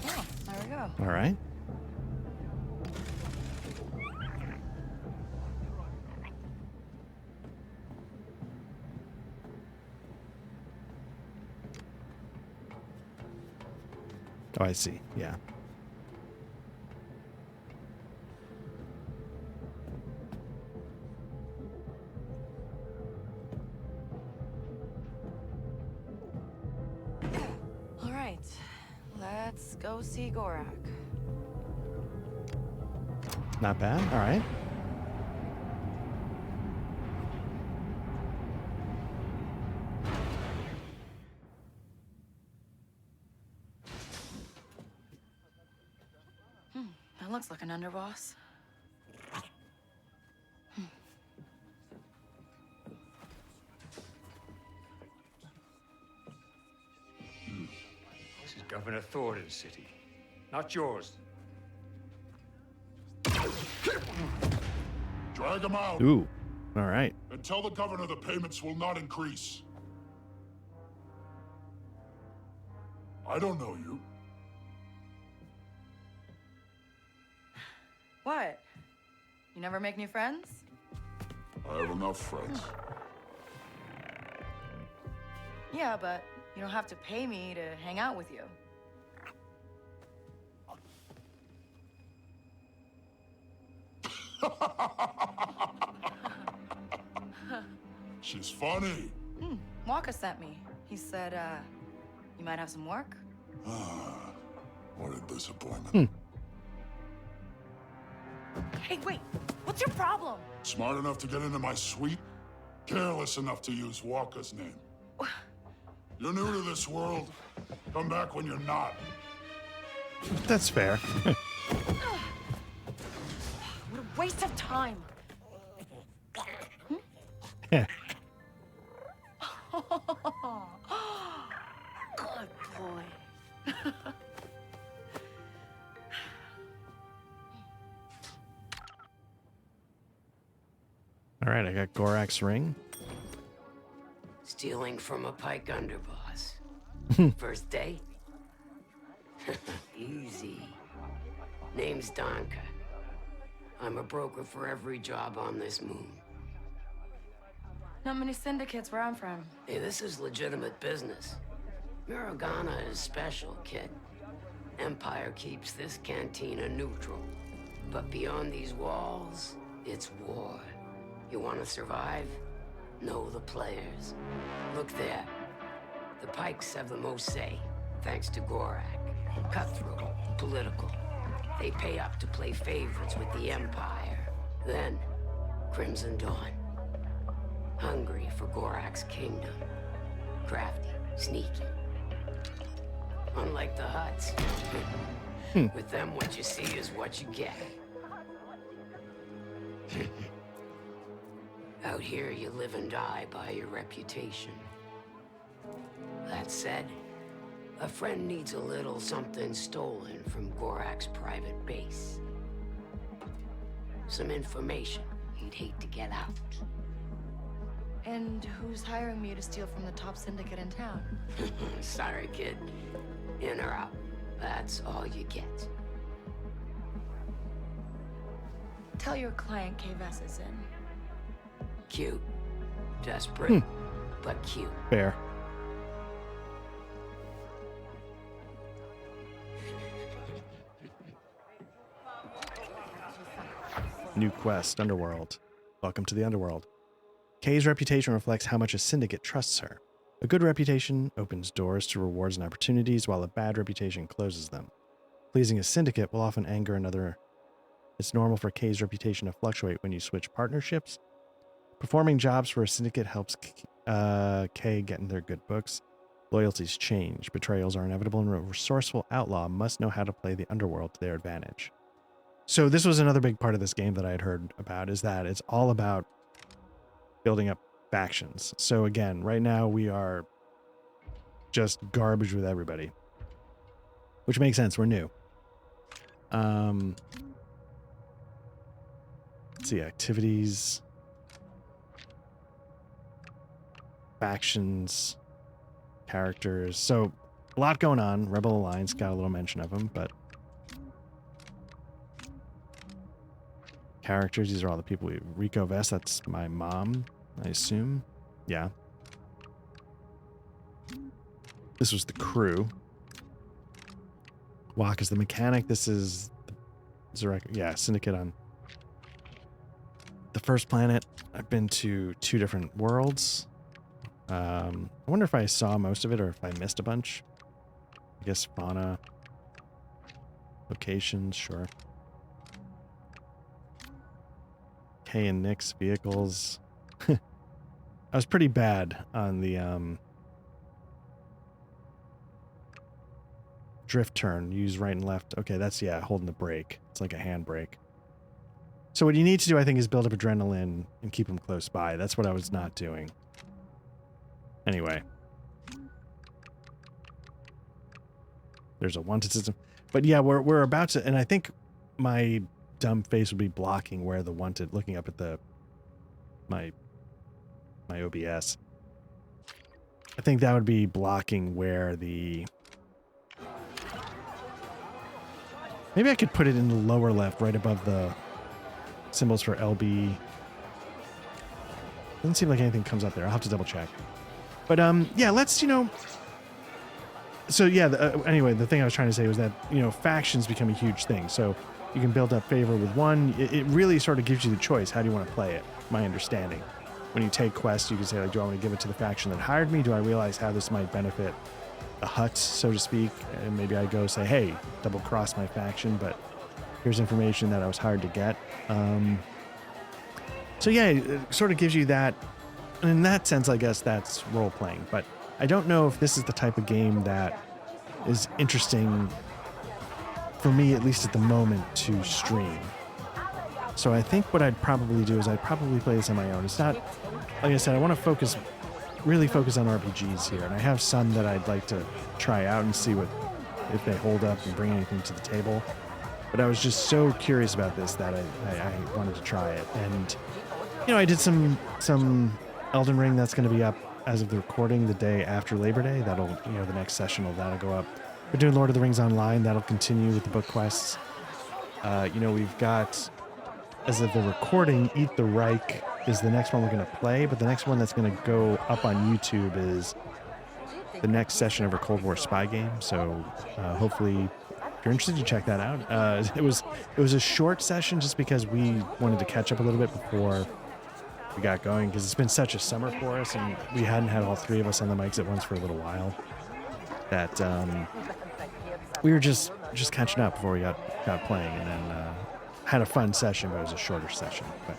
Oh, there we go. All right. Oh, I see. Yeah. All right, let's go see Gorak. Not bad. All right. That looks like an underboss. This is Governor Thornton's city, not yours. Drag him out. Ooh. All right. And tell the governor the payments will not increase. I don't know you. What? You never make new friends? I have enough friends. Yeah, but you don't have to pay me to hang out with you. She's funny. Waka sent me. He said, you might have some work? What a disappointment. Hey, wait! What's your problem? Smart enough to get into my suite, careless enough to use Walker's name. You're new to this world. Come back when you're not. That's fair. Waste of time. Yeah. Good boy. All right, I got Gorak's ring. Stealing from a Pike underboss. First date? Easy. Name's Donka. I'm a broker for every job on this moon. Not many syndicates where I'm from. Hey, this is legitimate business. Miragana is special, kid. Empire keeps this cantina neutral. But beyond these walls, it's war. You want to survive? Know the players. Look there. The Pikes have the most say, thanks to Gorak. Cutthroat, political. They pay up to play favorites with the Empire. Then, Crimson Dawn. Hungry for Gorak's kingdom. Crafty, sneaky. Unlike the Hutts. With them, what you see is what you get. Out here, you live and die by your reputation. That said, a friend needs a little something stolen from Gorak's private base. Some information he'd hate to get out. And who's hiring me to steal from the top syndicate in town? Sorry, kid. In or out, that's all you get. Tell your client K-Vess is in. Cute. Desperate, but cute. Fair. New quest, Underworld. Welcome to the Underworld. Kay's reputation reflects how much a syndicate trusts her. A good reputation opens doors to rewards and opportunities, while a bad reputation closes them. Pleasing a syndicate will often anger another. It's normal for Kay's reputation to fluctuate when you switch partnerships. Performing jobs for a syndicate helps Kay get in their good books. Loyalties change. Betrayals are inevitable, and a resourceful outlaw must know how to play the underworld to their advantage. So this was another big part of this game that I had heard about, is that it's all about building up factions. So again, right now we are just garbage with everybody, which makes sense. We're new. Let's see, activities, factions, characters. So a lot going on. Rebel Alliance got a little mention of them, but characters, these are all the people we... Rico Vest, that's my mom, I assume. Yeah. This was the crew. Wak is the mechanic. This is Zarek. Yeah, Syndicate on the first planet. I've been to 2 different worlds. I wonder if I saw most of it or if I missed a bunch. I guess fauna, locations, sure. Kay and Nick's vehicles. I was pretty bad on the drift turn. Use right and left. Okay, that's, yeah, holding the brake. It's like a handbrake. So what you need to do, I think, is build up adrenaline and keep them close by. That's what I was not doing. Anyway. There's a wanted system. But yeah, we're about to, and I think my dumb face would be blocking where the wanted, looking up at the my OBS. I think that would be blocking where the... Maybe I could put it in the lower left, right above the symbols for LB. Doesn't seem like anything comes up there. I'll have to double check. But yeah, let's, you know... So yeah, anyway, the thing I was trying to say was that, you know, factions become a huge thing. So you can build up favor with one. It really sort of gives you the choice. How do you want to play it? My understanding. When you take quests, you can say, like, do I want to give it to the faction that hired me? Do I realize how this might benefit the Hutts, so to speak? And maybe I go say, hey, double cross my faction, but here's information that I was hired to get. So yeah, it sort of gives you that. And in that sense, I guess that's role playing. But I don't know if this is the type of game that is interesting for me, at least at the moment, to stream. So I think what I'd probably do is I'd probably play this on my own. It's not, like I said, I want to really focus on RPGs here. And I have some that I'd like to try out and see if they hold up and bring anything to the table. But I was just so curious about this that I wanted to try it. And, I did some Elden Ring that's going to be up as of the recording the day after Labor Day. That'll, the next session that'll go up. We're doing Lord of the Rings Online. That'll continue with the book quests. We've got, as of the recording, Eat the Reich is the next one we're going to play, but the next one that's going to go up on YouTube is the next session of our Cold War spy game. So hopefully, if you're interested, you check that out. It was a short session just because we wanted to catch up a little bit before we got going, because it's been such a summer for us, and we hadn't had all three of us on the mics at once for a little while. That we were just catching up before we got playing, and then had a fun session, but it was a shorter session. But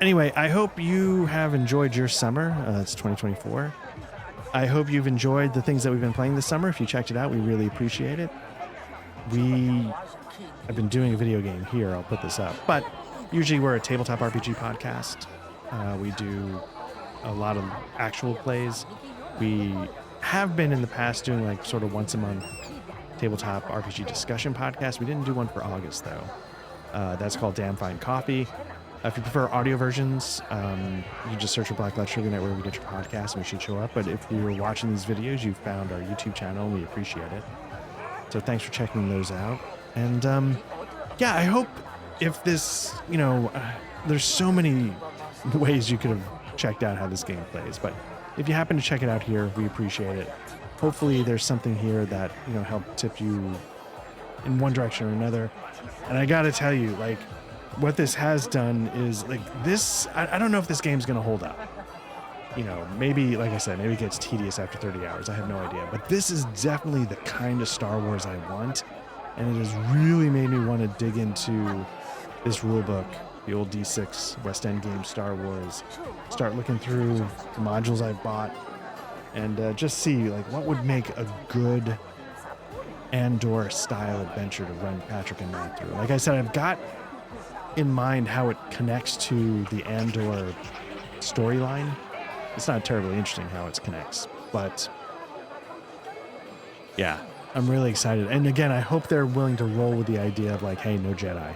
anyway, I hope you have enjoyed your summer. It's 2024. I hope you've enjoyed the things that we've been playing this summer. If you checked it out, we really appreciate it. I've been doing a video game here. I'll put this up. But usually we're a tabletop RPG podcast. We do a lot of actual plays. We have been in the past doing like sort of once a month tabletop RPG discussion podcast. We didn't do one for August though. That's called Damn Fine Coffee. If you prefer audio versions, you just search for Black Light Trivia Night wherever you get your podcast and we should show up. But if you're watching these videos, you've found our YouTube channel and we appreciate it. So thanks for checking those out. And I hope if this, there's so many ways you could have checked out how this game plays. But if you happen to check it out here, we appreciate it. Hopefully there's something here that, helped tip you in one direction or another. And I got to tell you, like, what this has done is, like, this, I don't know if this game's going to hold up. Maybe, like I said, maybe it gets tedious after 30 hours. I have no idea. But this is definitely the kind of Star Wars I want. And it has really made me want to dig into this rule book, the old D6 West End game Star Wars. Start looking through the modules I've bought and just see, like, what would make a good Andor-style adventure to run Patrick and Matt through. Like I said, I've got in mind how it connects to the Andor storyline. It's not terribly interesting how it connects, but yeah, I'm really excited. And again, I hope they're willing to roll with the idea of like, hey, no Jedi.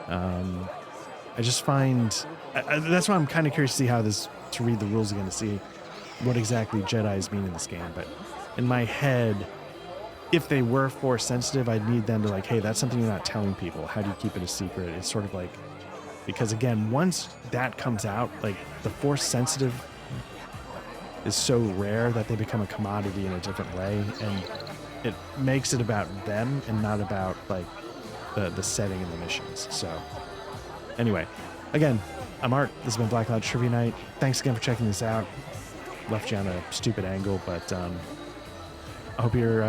I just find that's why I'm kind of curious to see to read the rules again to see what exactly Jedis mean in this game. But in my head, if they were Force sensitive, I'd need them to like, hey, that's something you're not telling people. How do you keep it a secret? It's sort of like, because again, once that comes out, like the Force sensitive is so rare that they become a commodity in a different way, and it makes it about them and not about like the setting and the missions. So anyway, again, I'm Art. This has been Black Cloud Trivia Night. Thanks again for checking this out. Left you on a stupid angle, but I hope you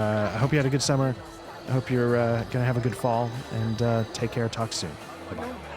had a good summer. I hope you're gonna have a good fall, and take care. Talk soon. Bye-bye.